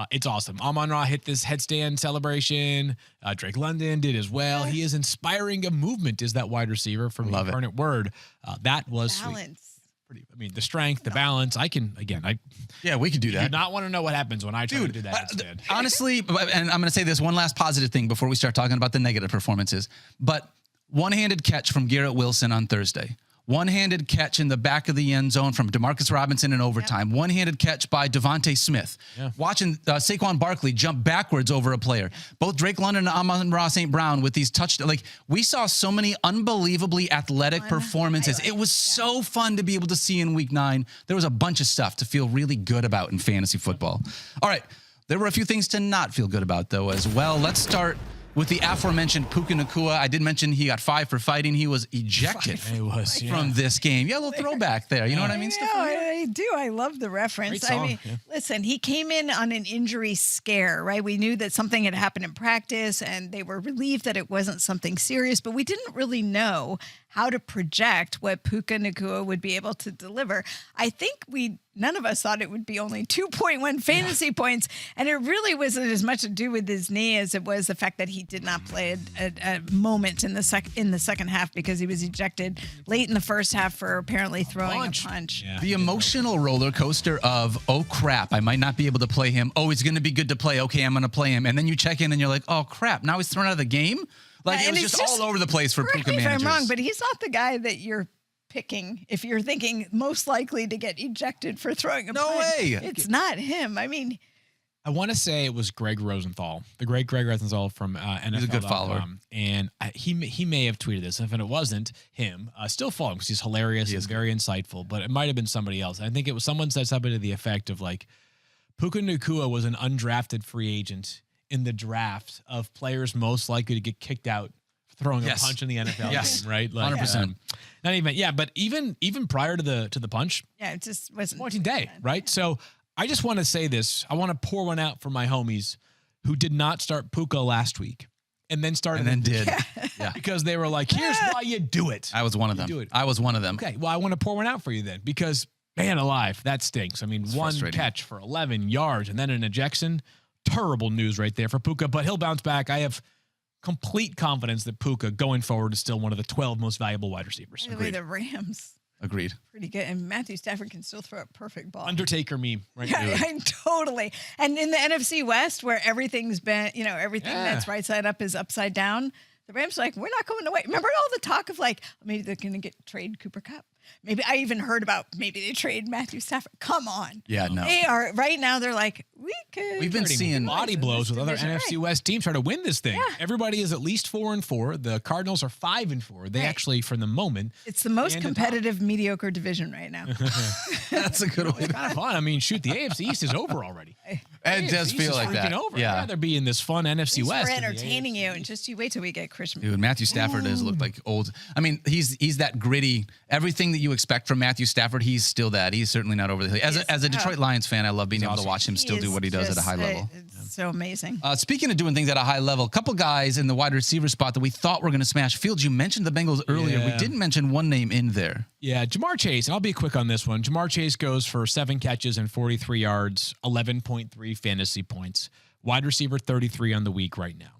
It's awesome. Amon-Ra hit this headstand celebration. Drake London did as well. He is inspiring a movement, is that wide receiver from Incarnate Word. That was balance. Sweet. The strength, the balance. I We could do that. do not want to know what happens when I try to do that instead. Honestly, and I'm going to say this one last positive thing before we start talking about the negative performances, but one-handed catch from Garrett Wilson on Thursday. One-handed catch in the back of the end zone from Demarcus Robinson in overtime. Yep. One-handed catch by Devontae Smith. Yeah. Watching Saquon Barkley jump backwards over a player. Both Drake London and Amon-Ra St. Brown with these touchdowns. Like, we saw so many unbelievably athletic performances. It was so fun to be able to see in Week 9. There was a bunch of stuff to feel really good about in fantasy football. All right. There were a few things to not feel good about, though, as well. Let's start with the aforementioned Puka Nacua. I did mention he got 5 for fighting. He was ejected from this game. Yeah, a little throwback there. You know what I mean, Stephania? I do. I love the reference. I mean, listen, he came in on an injury scare, right? We knew that something had happened in practice, and they were relieved that it wasn't something serious, but we didn't really know how to project what Puka Nacua would be able to deliver. I think none of us thought it would be only 2.1 fantasy points, and it really wasn't as much to do with his knee as it was the fact that he did not play a moment in the second half because he was ejected late in the first half for apparently throwing a punch. Yeah. The emotional roller coaster of, oh crap, I might not be able to play him. Oh, he's going to be good to play. Okay, I'm going to play him. And then you check in and you're like, oh crap, now he's thrown out of the game? Like, it was just all over the place for Puka managers. Correct me if I'm wrong, but he's not the guy that you're picking if you're thinking most likely to get ejected for throwing a punch. No way. It's not him. I mean, I want to say it was Greg Rosenthal, the great Greg Rosenthal from NFL. He's a good follower. And he may have tweeted this. If it wasn't him, still follow him because he's hilarious. He's very insightful, but it might have been somebody else. I think it was someone said something to the effect of like, Puka Nacua was an undrafted free agent in the draft of players most likely to get kicked out for throwing a punch in the NFL game, right? Like, 100%. Not even, but even prior to the punch, it just wasn't pointing day, right? So I just want to say this. I want to pour one out for my homies who did not start Puka last week and then started and then did. Yeah. Because they were like, here's why you do it. I was one of them. I was one of them. Okay, well, I want to pour one out for you then because, man alive, that stinks. I mean, one catch for 11 yards and then an ejection. Terrible news right there for Puka, but he'll bounce back. I have complete confidence that Puka going forward is still one of the 12 most valuable wide receivers. By the way, the Rams. Agreed. Pretty good. And Matthew Stafford can still throw a perfect ball. Undertaker meme right now. Yeah, totally. And in the NFC West, where everything's been, everything that's right side up is upside down, the Rams are like, we're not going away. Remember all the talk of like, maybe they're going to trade Cooper Kupp. Maybe I even heard about maybe they trade Matthew Stafford. Come on. Yeah, no. They are right now. They're like, we've been seeing body blows with other NFC West teams try to win this thing. Yeah. Everybody is at least 4-4. The Cardinals are 5-4. They actually, for the moment, it's the most competitive, mediocre division right now. That's a good one. It's kind of fun. I mean, shoot, the AFC East is over already. It does AFC's feel just like that. freaking over. Yeah. I'd rather be in this fun NFC Thanks West. for than the entertaining AFC. you, and just you wait till we get Christmas. Dude, Matthew Stafford has looked like old. I mean, he's that gritty. Everything that you expect from Matthew Stafford, he's still that. He's certainly not over the hill. As a Detroit Lions fan, I love being able to watch him still do what he does at a high level. It's so amazing. Speaking of doing things at a high level, a couple guys in the wide receiver spot that we thought were going to smash. Fields, you mentioned the Bengals earlier. Yeah. We didn't mention one name in there. Yeah, Jamar Chase, and I'll be quick on this one. Jamar Chase goes for 7 catches and 43 yards, 11.3 fantasy points. Wide receiver 33 on the week right now.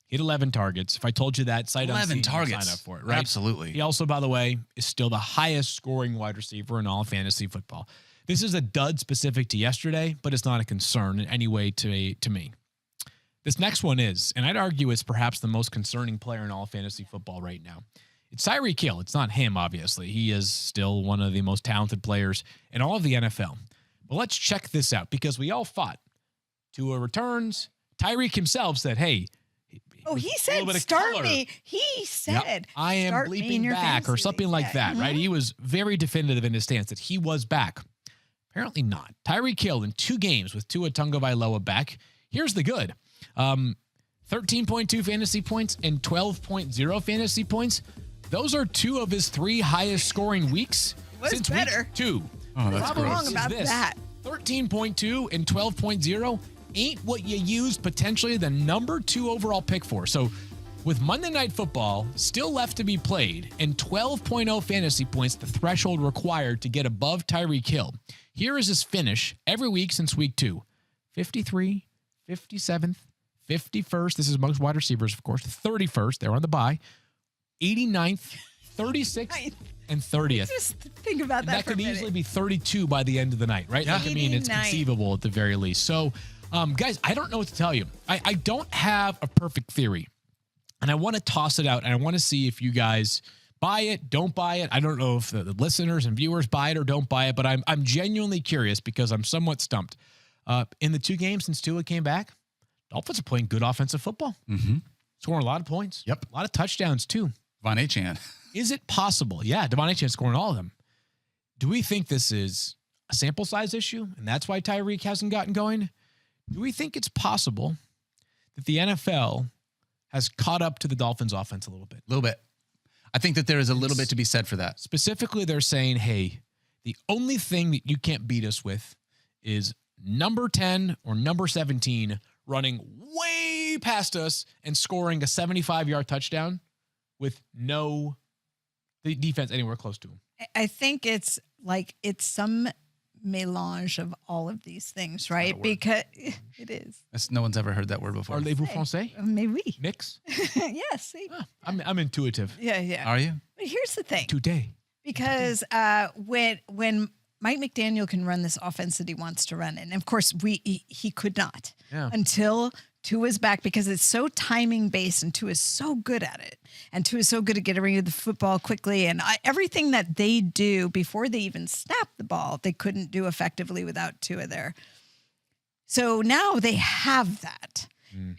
He had 11 targets. If I told you that, sight 11 unseen, targets. sign up for it, right? Absolutely. He also, by the way, is still the highest scoring wide receiver in all of fantasy football. This is a dud specific to yesterday, but it's not a concern in any way to me. This next one is, and I'd argue it's perhaps the most concerning player in all of fantasy football right now. It's Tyreek Hill. It's not him, obviously. He is still one of the most talented players in all of the NFL. But let's check this out, because we all fought. Tua returns. Tyreek himself said, hey, He said, start me. He said, I am start me in bleeping your back or fantasy something league. like that, right? He was very definitive in his stance that he was back. Apparently not. Tyreek Hill in 2 games with Tua Tagovailoa back. Here's the good. 13.2 fantasy points and 12.0 fantasy points. Those are 2 of his 3 highest scoring weeks What's since better? week 2. Oh, that's What's wrong gross. about that? 13.2 and 12.0 ain't what you used potentially the number 2 overall pick for. So with Monday Night Football still left to be played and 12.0 fantasy points, the threshold required to get above Tyreek Hill, here is his finish every week since week 2. 53, 57th, 51st. This is amongst wide receivers, of course. 31st. They're on the bye. 89th, 36th, and 30th. Just think about And that that for a could minute. easily be 32 by the end of the night, right? Yeah. Like, I mean, it's 89. conceivable at the very least. So, guys, I don't know what to tell you. I don't have a perfect theory, and I want to toss it out, and I want to see if you guys buy it, don't buy it. I don't know if the listeners and viewers buy it or don't buy it, but I'm genuinely curious because I'm somewhat stumped. In the 2 games since Tua came back, Dolphins are playing good offensive football. Mm-hmm. Scoring a lot of points. Yep. A lot of touchdowns, too. Von Achan. Is it possible? Yeah, Devon Achan scoring all of them. Do we think this is a sample size issue, and that's why Tyreek hasn't gotten going? Do we think it's possible that the NFL has caught up to the Dolphins' offense a little bit? A little bit. I think that there is a little bit to be said for that. Specifically, they're saying, hey, the only thing that you can't beat us with is number 10 or number 17 running way past us and scoring a 75-yard touchdown with no defense anywhere close to him. I think it's some melange of all of these things, right? Because it is. No one's ever heard that word before. Parlez-vous français? Maybe. Mix? Yes. See? I'm intuitive. Yeah. Are you? But here's the thing. Today. Because when Mike McDaniel can run this offense that he wants to run, and of course he could not until Tua's back, because it's so timing based, and Tua's so good at it, and Tua's so good at getting rid of the football quickly, and everything that they do before they even snap the ball, they couldn't do effectively without Tua there. So now they have that.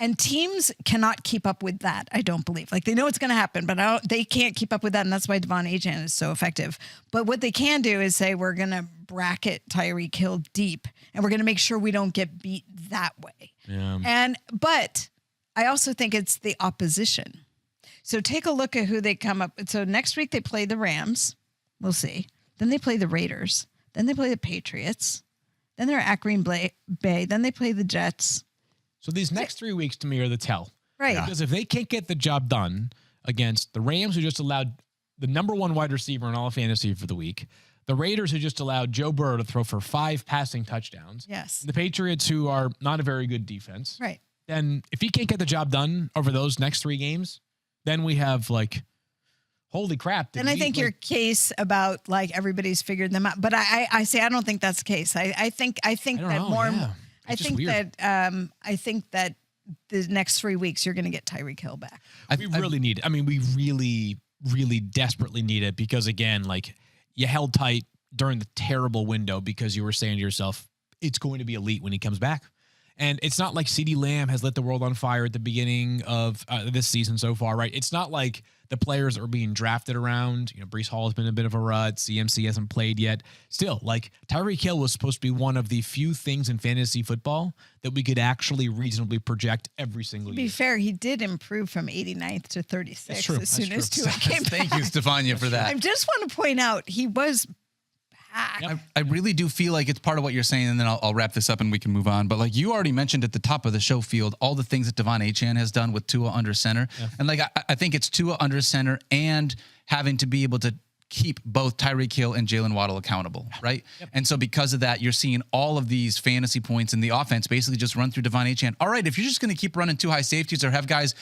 And teams cannot keep up with that, I don't believe. Like, they know it's going to happen, but they can't keep up with that, and that's why Devon Achan is so effective. But what they can do is say, we're going to bracket Tyreek Hill deep, and we're going to make sure we don't get beat that way. Yeah. But I also think it's the opposition. So take a look at who they come up with. So next week they play the Rams. We'll see. Then they play the Raiders. Then they play the Patriots. Then they're at Green Bay. Then they play the Jets. So these next 3 weeks to me are the tell. Right. Because if they can't get the job done against the Rams, who just allowed the number 1 wide receiver in all of fantasy for the week, the Raiders, who just allowed Joe Burrow to throw for 5 passing touchdowns, Yes. the Patriots, who are not a very good defense, Right. then if he can't get the job done over those next 3 games, then we have, like, holy crap. And I think your case about, like, everybody's figured them out, but I say I don't think that's the case. I think I that don't know, more. yeah. I It's just think weird. that the next 3 weeks you're going to get Tyreek Hill back. We really need it. I mean, we really, really desperately need it because, again, like, you held tight during the terrible window because you were saying to yourself, it's going to be elite when he comes back. And it's not like CeeDee Lamb has lit the world on fire at the beginning of this season so far, right? It's not like the players are being drafted around. You know, Breece Hall has been a bit of a rut. CMC hasn't played yet. Still, like Tyreek Hill was supposed to be one of the few things in fantasy football that we could actually reasonably project every single year. To be fair, he did improve from 89th to 36 as soon as Tua came back. Thank you, Stephania, for that. I just want to point out he was back. I really do feel like it's part of what you're saying, and then I'll wrap this up and we can move on. But like you already mentioned at the top of the show, Field, all the things that Devon Achane has done with Tua under center. Yeah. And like I think it's Tua under center and having to be able to keep both Tyreek Hill and Jalen Waddle accountable, right? Yep. And so because of that, you're seeing all of these fantasy points in the offense basically just run through Devon Achane. All right, if you're just going to keep running two high safeties or have guys,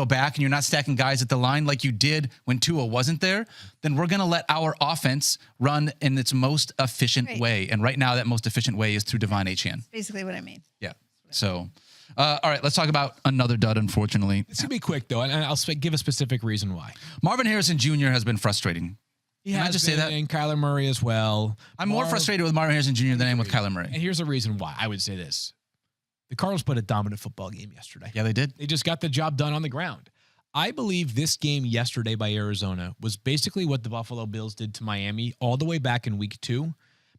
back and you're not stacking guys at the line like you did when Tua wasn't there, then we're going to let our offense run in its most efficient way. And right now that most efficient way is through Devon Achane. Basically what I mean. Yeah. So, all right, let's talk about another dud, unfortunately. It's going to be quick, though, and I'll give a specific reason why. Marvin Harrison Jr. has been frustrating. Can I just say that? And Kyler Murray as well. I'm more frustrated with Marvin Harrison Jr. than I am with Kyler Murray. And here's the reason why I would say this. The Cardinals played a dominant football game yesterday. Yeah, they did. They just got the job done on the ground. I believe this game yesterday by Arizona was basically what the Buffalo Bills did to Miami all the way back in week 2.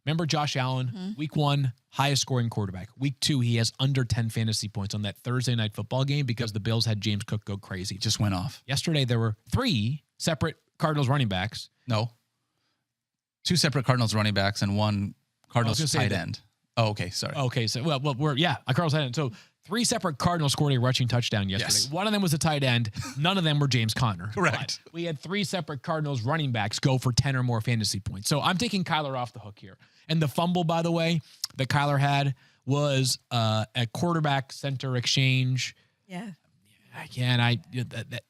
Remember Josh Allen, week 1, highest scoring quarterback. Week 2, he has under 10 fantasy points on that Thursday night football game because the Bills had James Cook go crazy. Just went off. Yesterday, there were 3 separate Cardinals running backs. No. 2 separate Cardinals running backs and 1 Cardinals tight end. Oh, okay. Sorry. Okay. So, a Cardinals tight end. So 3 separate Cardinals scored a rushing touchdown yesterday. Yes. One of them was a tight end. None of them were James Conner. Correct. But we had 3 separate Cardinals running backs go for 10 or more fantasy points. So I'm taking Kyler off the hook here. And the fumble, by the way, that Kyler had was a quarterback center exchange. Yeah. Again,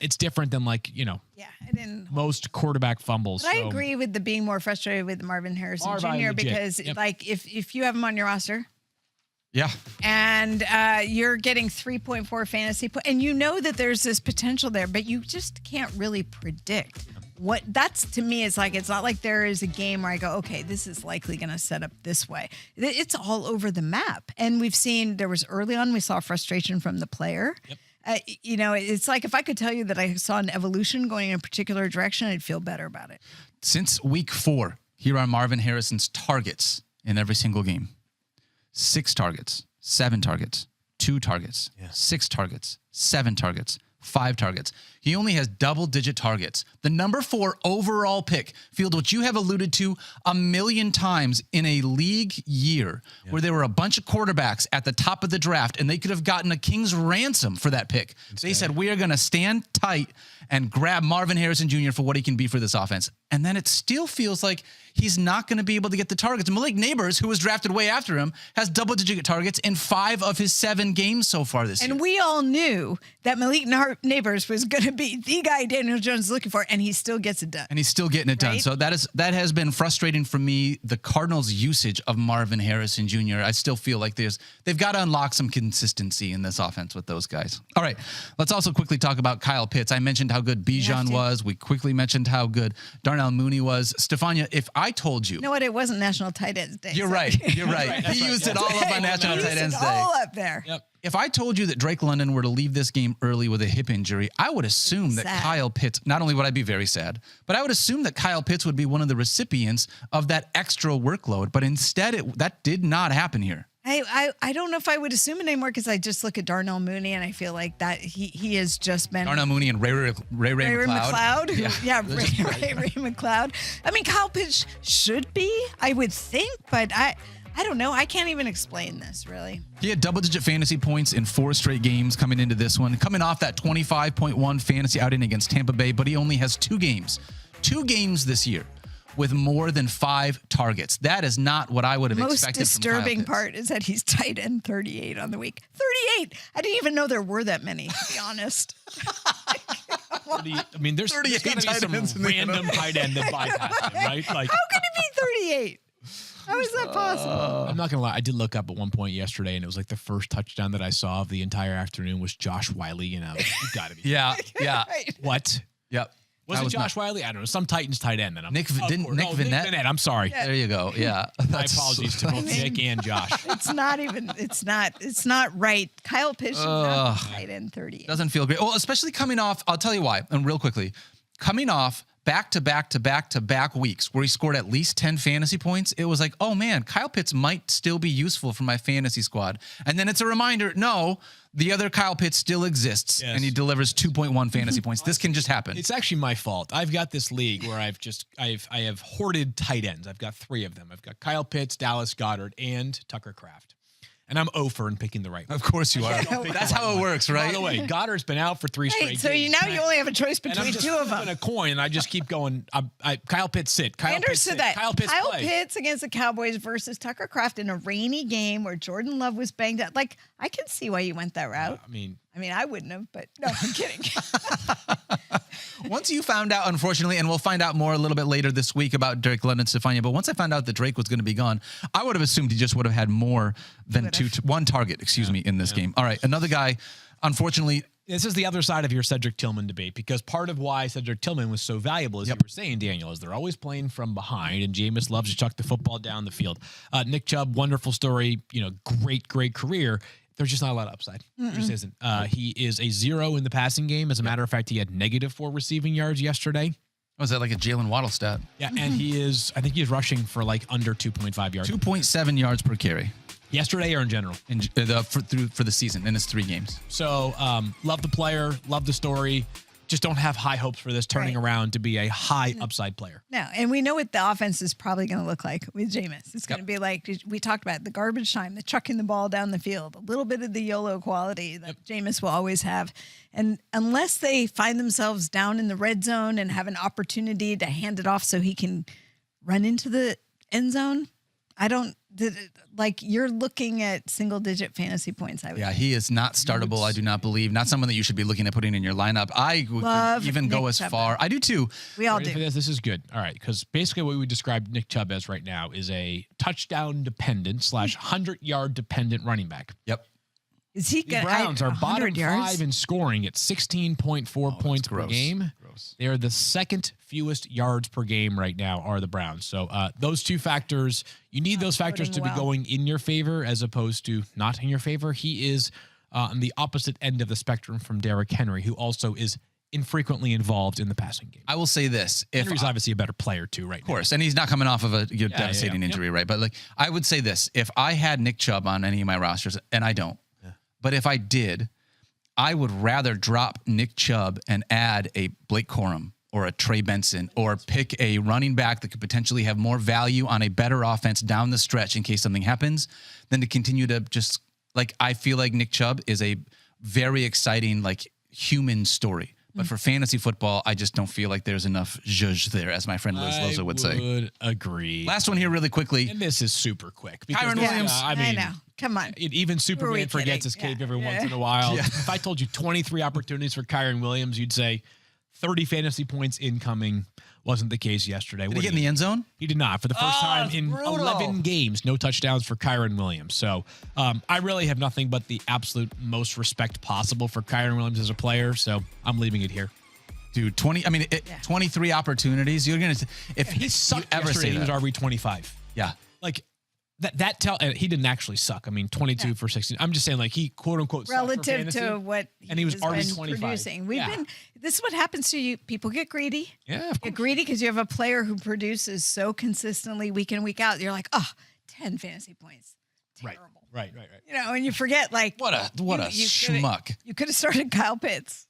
it's different than I didn't most quarterback fumbles. But I agree with the being more frustrated with Marvin Harrison Jr. because if you have him on your roster, yeah, and you're getting 3.4 fantasy points, and you know that there's this potential there, but you just can't really predict what that's to me is like. It's not like there is a game where I go, okay, this is likely going to set up this way. It's all over the map, and we've seen there was early on we saw frustration from the player. Yep. It's like if I could tell you that I saw an evolution going in a particular direction, I'd feel better about it. Since week 4, here are Marvin Harrison's targets in every single game. 6 targets, 7 targets, 2 targets, 6 targets, 7 targets, 5 targets. He only has double-digit targets. The number 4 overall pick, Field, which you have alluded to a million times in a league year where there were a bunch of quarterbacks at the top of the draft and they could have gotten a king's ransom for that pick. They said, we are going to stand tight and grab Marvin Harrison Jr. for what he can be for this offense. And then it still feels like he's not going to be able to get the targets. Malik Neighbors, who was drafted way after him, has double-digit targets in 5 of his 7 games so far this year. And we all knew that Malik Neighbors was going to be the guy Daniel Jones is looking for, and he still gets it done. And he's still getting it done. So that has been frustrating for me, the Cardinals' usage of Marvin Harrison Jr. I still feel like they've got to unlock some consistency in this offense with those guys. All right, let's also quickly talk about Kyle Pitts. I mentioned how good Bijan was. We quickly mentioned how good Darnell Mooney was. Stephania, if I told you... You know what? It wasn't National Tight Ends Day. You're right. You're right. He used it all up on National Tight Ends Day. All up there. Yep. If I told you that Drake London were to leave this game early with a hip injury, I would assume that Kyle Pitts, not only would I be very sad, but I would assume that Kyle Pitts would be one of the recipients of that extra workload. But instead, that did not happen here. I don't know if I would assume it anymore because I just look at Darnell Mooney and I feel like that he has just been Darnell Mooney and Ray McLeod. Ray McLeod. I mean, Kyle Pitts should be, I would think, but I don't know. I can't even explain this, really. He had double-digit fantasy points in 4 straight games coming into this one, coming off that 25.1 fantasy outing against Tampa Bay, but he only has 2 games this year with more than 5 targets. That is not what I would have expected from Kyle Pitts. Most disturbing part is that he's tight end 38 on the week. 38! I didn't even know there were that many, to be honest. There's got to be some random tight end that bypassed him, right? Like, how could it be 38? How is that possible? I'm not going to lie. I did look up at one point yesterday, and it was like the first touchdown that I saw of the entire afternoon was Josh Wiley. And I was like, you got to be. Yeah. Right. What? Yep. Was it Josh Wiley? I don't know. Some Titans tight end. Then Nick Vannett. I'm sorry. There you go. Yeah. My apologies to both Nick and Josh. It's not right. Kyle Pitts is not tight end 30. Doesn't feel great. Well, especially coming off, I'll tell you why, and real quickly, coming off back-to-back weeks where he scored at least 10 fantasy points, it was like, oh man, Kyle Pitts might still be useful for my fantasy squad. And then it's a reminder, no, the other Kyle Pitts still exists, and he delivers 2.1 fantasy points. This can just happen. It's actually my fault. I've got this league where I have hoarded tight ends. I've got 3 of them. I've got Kyle Pitts, Dallas Goedert, and Tucker Kraft. And I'm 0 in picking the right one. Of course you are. That's how it works, right? By the way, Goddard's been out for 3 straight games. So you only have a choice between 2 of them. I'm just flipping a coin, and I just keep going. Kyle Pitts sit. Kyle Pitts sit. Kyle Pitts against the Cowboys versus Tucker Kraft in a rainy game where Jordan Love was banged up. Like, I can see why you went that route. I mean, I wouldn't have, but no, I'm kidding. Once you found out, unfortunately, and we'll find out more a little bit later this week about Drake London, Stephania, but once I found out that Drake was going to be gone, I would have assumed he just would have had more than one target, in this game. All right, another guy, unfortunately. This is the other side of your Cedric Tillman debate, because part of why Cedric Tillman was so valuable, as you were saying, Daniel, is they're always playing from behind, and Jameis loves to chuck the football down the field. Nick Chubb, wonderful story, great career. There's just not a lot of upside. There just isn't. He is a 0 in the passing game. As a matter of fact, he had -4 receiving yards yesterday. Was that like a Jalen Waddle stat? Yeah, and I think he's rushing for like under 2.5 yards. 2.7 yards per carry. Yesterday or in general? For the season, in his 3 games. So, love the player, love the story. Just don't have high hopes for this turning around to be a high upside player. No, and we know what the offense is probably going to look like with Jameis. It's going to be like we talked about, the garbage time, the chucking the ball down the field, a little bit of the YOLO quality that Jameis will always have. And unless they find themselves down in the red zone and have an opportunity to hand it off so he can run into the end zone, you're looking at single-digit fantasy points. He is not startable. I do not believe. Not someone that you should be looking at putting in your lineup. I would even go as far. I do too. We all do. This is good. All right, because basically what we describe Nick Chubb as right now is a touchdown-dependent / 100-yard dependent running back. Yep. Is he the Browns are bottom 5 in scoring at 16.4 points per game. They are the second fewest yards per game right now are the Browns. So those 2 factors, you need those factors to be going in your favor as opposed to not in your favor. He is on the opposite end of the spectrum from Derrick Henry, who also is infrequently involved in the passing game. I will say this. Henry's obviously a better player too right now. Of course, and he's not coming off of a devastating injury, right? But I would say this. If I had Nick Chubb on any of my rosters, and I don't, but if I did, I would rather drop Nick Chubb and add a Blake Corum or a Trey Benson or pick a running back that could potentially have more value on a better offense down the stretch in case something happens than to continue to just I feel like Nick Chubb is a very exciting human story. But for fantasy football, I just don't feel like there's enough zhuzh there, as my friend Liz Loza would say. I would agree. Last one here really quickly. And this is super quick. Kyren Williams. I know. Come on. Even Superman forgets his cape every once in a while. Yeah. If I told you 23 opportunities for Kyren Williams, you'd say 30 fantasy points incoming. Wasn't the case yesterday. Did he get in the end zone? He did not. For the first time in 11 games, no touchdowns for Kyren Williams. So I really have nothing but the absolute most respect possible for Kyren Williams as a player. So I'm leaving it here. Dude, 23 opportunities. You're going to, if he sucked ever say he that. was RB25. Yeah. He didn't actually suck. I mean, 22 for 16. I'm just saying, he quote unquote relative to what he was RB25 producing. This is what happens to you. People get greedy. Yeah, of course. Get greedy because you have a player who produces so consistently week in, week out. You're like, 10 fantasy points. Terrible. Right. And you forget what a schmuck. You could have started Kyle Pitts.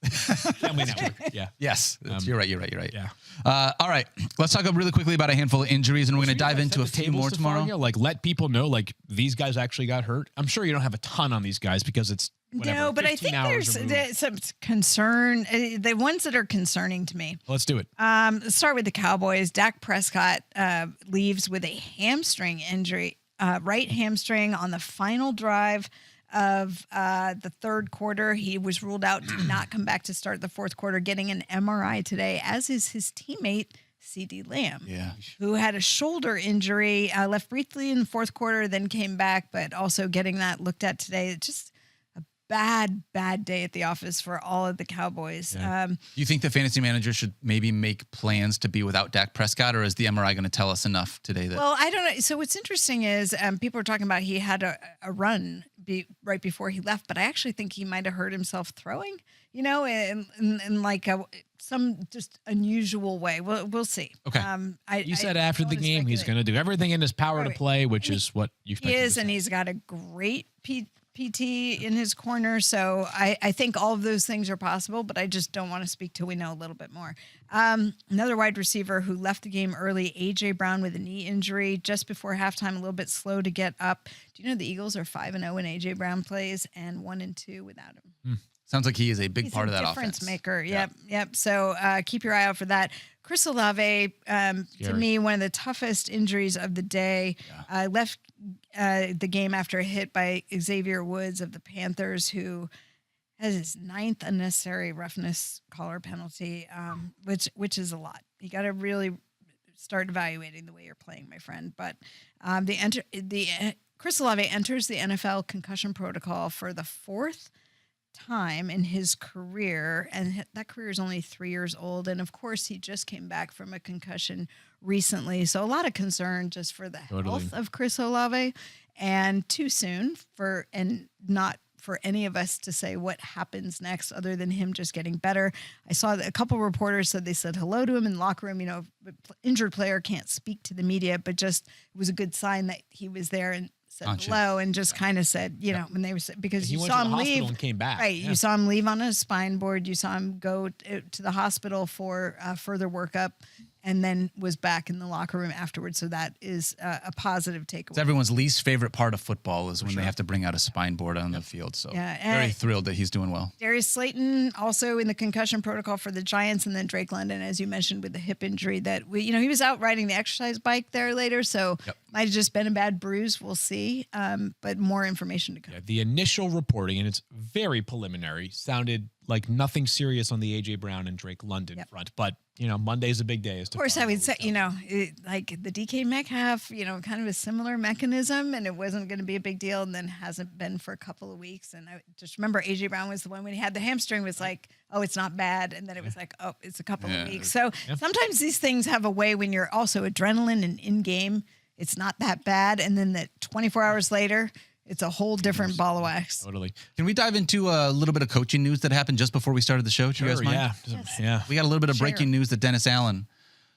Family Network. Yeah. Yes. You're right. Yeah. All right. Let's talk really quickly about a handful of injuries, and we're going to dive into a few more tomorrow. Let people know, these guys actually got hurt. I'm sure you don't have a ton on these guys because it's no, but I think there's some concern. The ones that are concerning to me. Let's do it. Let's start with the Cowboys. Dak Prescott leaves with a hamstring injury. Right hamstring on the final drive of the third quarter. He was ruled out to not come back to start the fourth quarter, getting an MRI today, as is his teammate, CeeDee Lamb, who had a shoulder injury, left briefly in the fourth quarter, then came back, but also getting that looked at today. It's just a bad day at the office for all of the Cowboys. Yeah. Do you think the fantasy manager should maybe make plans to be without Dak Prescott, or is the MRI going to tell us enough today that? Well, I don't know. So what's interesting is people are talking about he had a run right before he left, but I actually think he might have hurt himself throwing, in like some just unusual way. We'll see. Okay. You said after the game he's going to do everything in his power to play, which is what you expect. He is, and he's got a great PT in his corner. So I think all of those things are possible, but I just don't want to speak till we know a little bit more. Another wide receiver who left the game early, A.J. Brown with a knee injury just before halftime, a little bit slow to get up. Do you know the Eagles are 5-0 when A.J. Brown plays and 1-2 without him? Sounds like he is a big part of that difference offense. maker. Yep. So keep your eye out for that. Chris Olave, to me, one of the toughest injuries of the day. Left the game after a hit by Xavier Woods of the Panthers, who has his 9th unnecessary roughness collar penalty, which is a lot. You got to really start evaluating the way you're playing, my friend. But Chris Olave enters the NFL concussion protocol for the 4th time in his career, and that career is only 3 years old, and of course he just came back from a concussion recently, so a lot of concern just for the health of Chris Olave, and too soon and not for any of us to say what happens next other than him just getting better. I saw that a couple reporters said they said hello to him in the locker room. Injured player can't speak to the media, but just it was a good sign that he was there and said hello and just kind of said, when they were, because you saw him leave and came back. Right. Yeah. You saw him leave on a spine board. You saw him go to the hospital for further workup and then was back in the locker room afterwards. So that is a positive takeaway. It's everyone's least favorite part of football is when they have to bring out a spine board on the field. So very thrilled that he's doing well. Darius Slayton also in the concussion protocol for the Giants, and then Drake London, as you mentioned, with the hip injury that he was out riding the exercise bike there later. So might have just been a bad bruise. We'll see. But more information to come. Yeah, the initial reporting, and it's very preliminary, sounded like nothing serious on the A.J. Brown and Drake London front. But, Monday's a big day. Of course, I would say, like the DK Metcalf, kind of a similar mechanism, and it wasn't going to be a big deal, and then hasn't been for a couple of weeks. And I just remember A.J. Brown was the one when he had the hamstring was like, oh, it's not bad. And then it was like, oh, it's a couple of weeks. So sometimes these things have a way when you're also adrenaline and in-game, it's not that bad. And then 24 hours later, it's a whole different ball of wax. Totally. Can we dive into a little bit of coaching news that happened just before we started the show? Do you guys mind? Yeah. We got a little bit of breaking news that Dennis Allen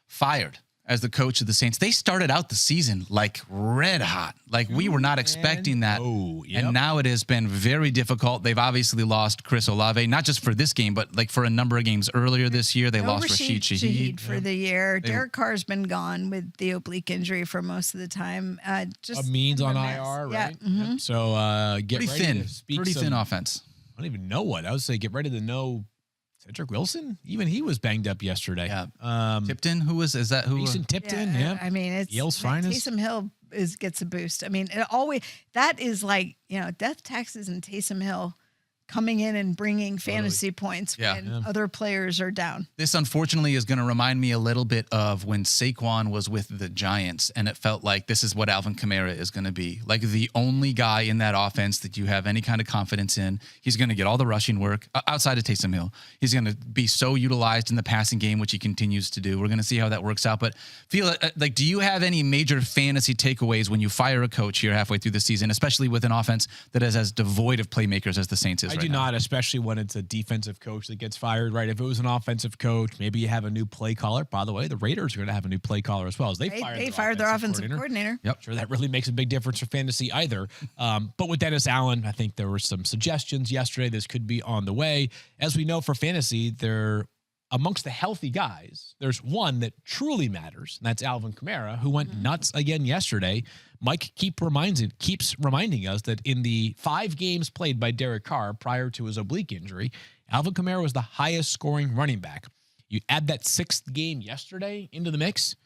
fired as the coach of the Saints. They started out the season like red hot. Like we were not expecting that. And now it has been very difficult. They've obviously lost Chris Olave, not just for this game, but like for a number of games earlier this year. They lost Rashid Shaheed for the year. Derek Carr's been gone with the oblique injury for most of the time. Just Means on IR, right? Yeah. Mm-hmm. So get pretty ready thin. to speak Pretty thin offense. I don't even know what. I would say get ready to know Cedric Wilson. Even he was banged up yesterday. Yeah. Tipton, is that who? Mason Tipton, yeah. I mean, it's Yale's finest. Taysom Hill gets a boost. I mean, that is like, death taxes and Taysom Hill coming in and bringing fantasy points when other players are down. This, unfortunately, is going to remind me a little bit of when Saquon was with the Giants, and it felt like this is what Alvin Kamara is going to be. Like the only guy in that offense that you have any kind of confidence in. He's going to get all the rushing work outside of Taysom Hill. He's going to be so utilized in the passing game, which he continues to do. We're going to see how that works out. But feel like, do you have any major fantasy takeaways when you fire a coach here halfway through the season, especially with an offense that is as devoid of playmakers as the Saints is? I do not, especially when it's a defensive coach that gets fired, right? If it was an offensive coach, maybe you have a new play caller. By the way, the Raiders are going to have a new play caller as well. As they fired their offensive coordinator. Yep, sure, that really makes a big difference for fantasy either. But with Dennis Allen, I think there were some suggestions yesterday. This could be on the way. As we know for fantasy, they're amongst the healthy guys. There's one that truly matters, and that's Alvin Kamara, who went nuts again yesterday. Mike keeps reminding us that in the 5 games played by Derek Carr prior to his oblique injury, Alvin Kamara was the highest scoring running back. You add that 6th game yesterday into the mix,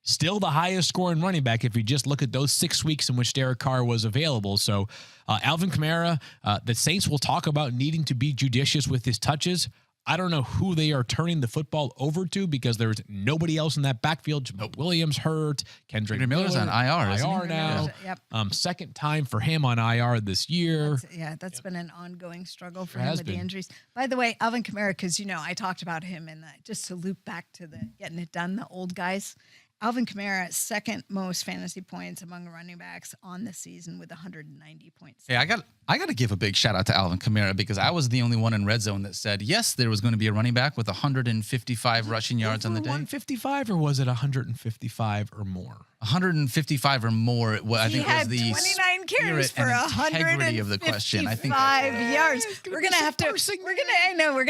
still the highest scoring running back if you just look at those 6 weeks in which Derek Carr was available. So Alvin Kamara, the Saints will talk about needing to be judicious with his touches. I don't know who they are turning the football over to because there's nobody else in that backfield. Jamal Williams hurt. Kendrick Miller's on IR, isn't he? IR now. Yep. Second time for him on IR this year. That's been an ongoing struggle for It him has with the been. injuries. By the way, Alvin Kamara, because I talked about him in just to loop back to the getting it done, the old guys. Alvin Kamara, second most fantasy points among running backs on the season with 190 points. Hey, I got to give a big shout out to Alvin Kamara because I was the only one in Red Zone that said, yes, there was going to be a running back with 155 rushing yards on the day. 155 or was it 155 or more? 155 or more. I think had was the 29 carries for integrity of the question. I think 155 yards. We're gonna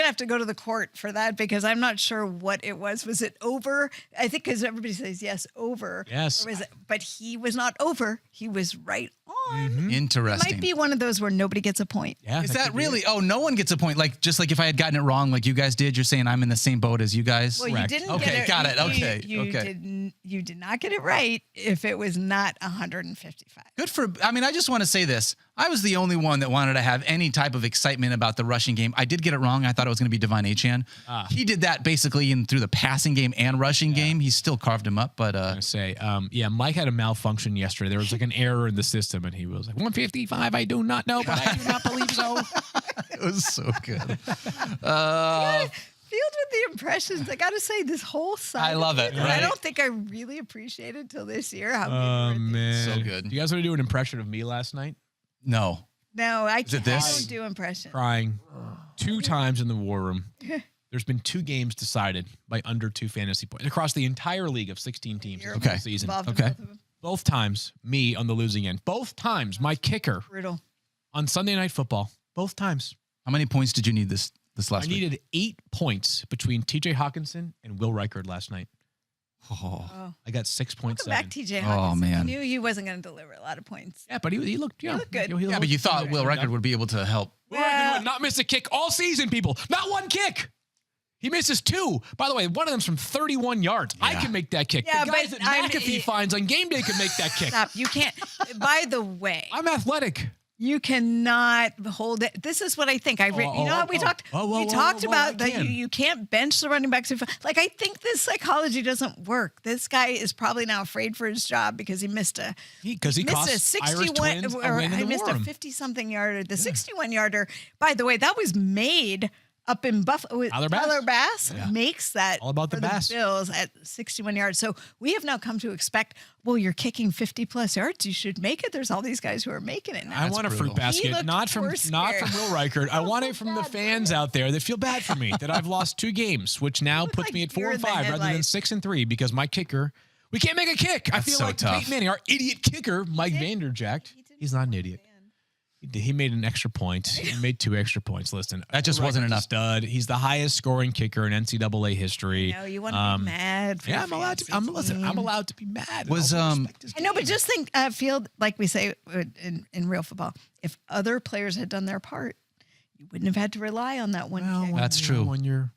have to go to the court for that because I'm not sure what it was. Was it over? I think because everybody says yes, over. Yes. But he was not over. He was right on. Interesting. It might be one of those where nobody gets a point. Yeah. Is that really? Oh, no one gets a point. Like just like if I had gotten it wrong, like you guys did. You're saying I'm in the same boat as you guys. Well, you didn't. Okay, get it. got it. Okay, You did not get it right if it was not 155. Good for. I mean, I just want to say this. I was the only one that wanted to have any type of excitement about the rushing game. I did get it wrong. I thought it was going to be Devine Achane. He did that basically through the passing game and rushing game. He still carved him up, but Mike had a malfunction yesterday. There was like an error in the system, and he was like 155. I do not know, but I do not believe so. it was so good. Filled with the impressions. I got to say, this whole side. I love it. Right? Right? I don't think I really appreciated till this year how good Oh you were. man, So good. Do you guys want to do an impression of me last night? No. No, I it can't. this? I don't do impressions. Crying 2 times in the war room. There's been 2 games decided by under 2 fantasy points across the entire league of 16 teams You're this season. involved in Okay. both of them. Both times, me on the losing end. Both times, my kicker Brutal. on Sunday Night Football. Both times. How many points did you need this last I week? needed 8 points between TJ Hawkinson and Will Reichard last night. Oh. I got 6.7. Welcome back, TJ Oh, Hawkinson. man. I knew he wasn't going to deliver a lot of points. Yeah, but he looked, looked good. Yeah, but you thought Will Reichard would be able to help. Will Reichard would not miss a kick all season, people. Not one kick. He misses 2. By the way, one of them's from 31 yards. I can make that kick. Yeah, the guys but that McAfee finds on game day can make that kick. Stop. You can't. By the way, I'm athletic. you cannot hold it. This is what I think. We talked about that you can't bench the running backs. Like, I think this psychology doesn't work. This guy is probably now afraid for his job because he missed a 61 or I missed a 50-something yarder. The 61-yarder, by the way, that was made up in Buffalo. Tyler Bass makes that all about the for Bass. Bills at 61 yards. So we have now come to expect, well, you're kicking 50+ yards. You should make it. There's all these guys who are making it now. I want a fruit basket, not from Will Reichard. I want it from the fans out there that feel bad for me that I've lost 2 games, which now puts me at 4 and 5 rather than 6 and 3 because my kicker, we can't make a kick. I feel so like tough. Peyton Manning, our idiot kicker, Mike Vanderjagt. He's not an idiot. He made an extra point. He made 2 extra points. Listen, That just wasn't enough. Stud. He's the highest scoring kicker in NCAA history. No, you want to be mad. For Yeah, I'm allowed to. I'm allowed to be mad. I know, but just think, Field, like we say in real football, if other players had done their part, you wouldn't have had to rely on that one kick. That's true. When your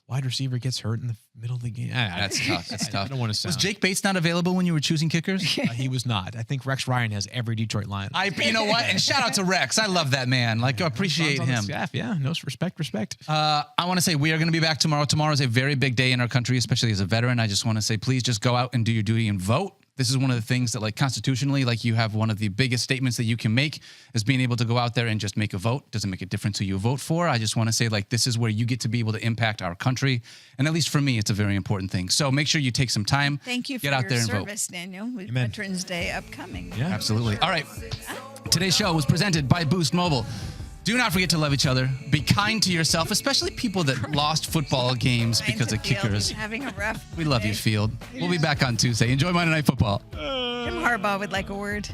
wide receiver gets hurt in the middle of the game, That's tough. That's tough. I don't want to sound. Was Jake Bates not available when you were choosing kickers? He was not. I think Rex Ryan has every Detroit Lion. You know what? And shout out to Rex. I love that man. Like, I appreciate On the him. staff, yeah, no respect. I want to say we are going to be back tomorrow. Tomorrow is a very big day in our country, especially as a veteran. I just want to say, please just go out and do your duty and vote. This is one of the things that, like, constitutionally, like, you have one of the biggest statements that you can make is being able to go out there and just make a vote. Doesn't make a difference who you vote for. I just want to say, like, this is where you get to be able to impact our country. And at least for me, it's a very important thing. So make sure you take some time. Thank you for get out your there and service, Daniel, with Veterans Day upcoming. Yeah. Absolutely. All right. Today's show was presented by Boost Mobile. Do not forget to love each other. Be kind to yourself, especially people that lost football games because of kickers. Having a rough We love you, Field. We'll be back on Tuesday. Enjoy Monday Night Football. Jim Harbaugh would like a word.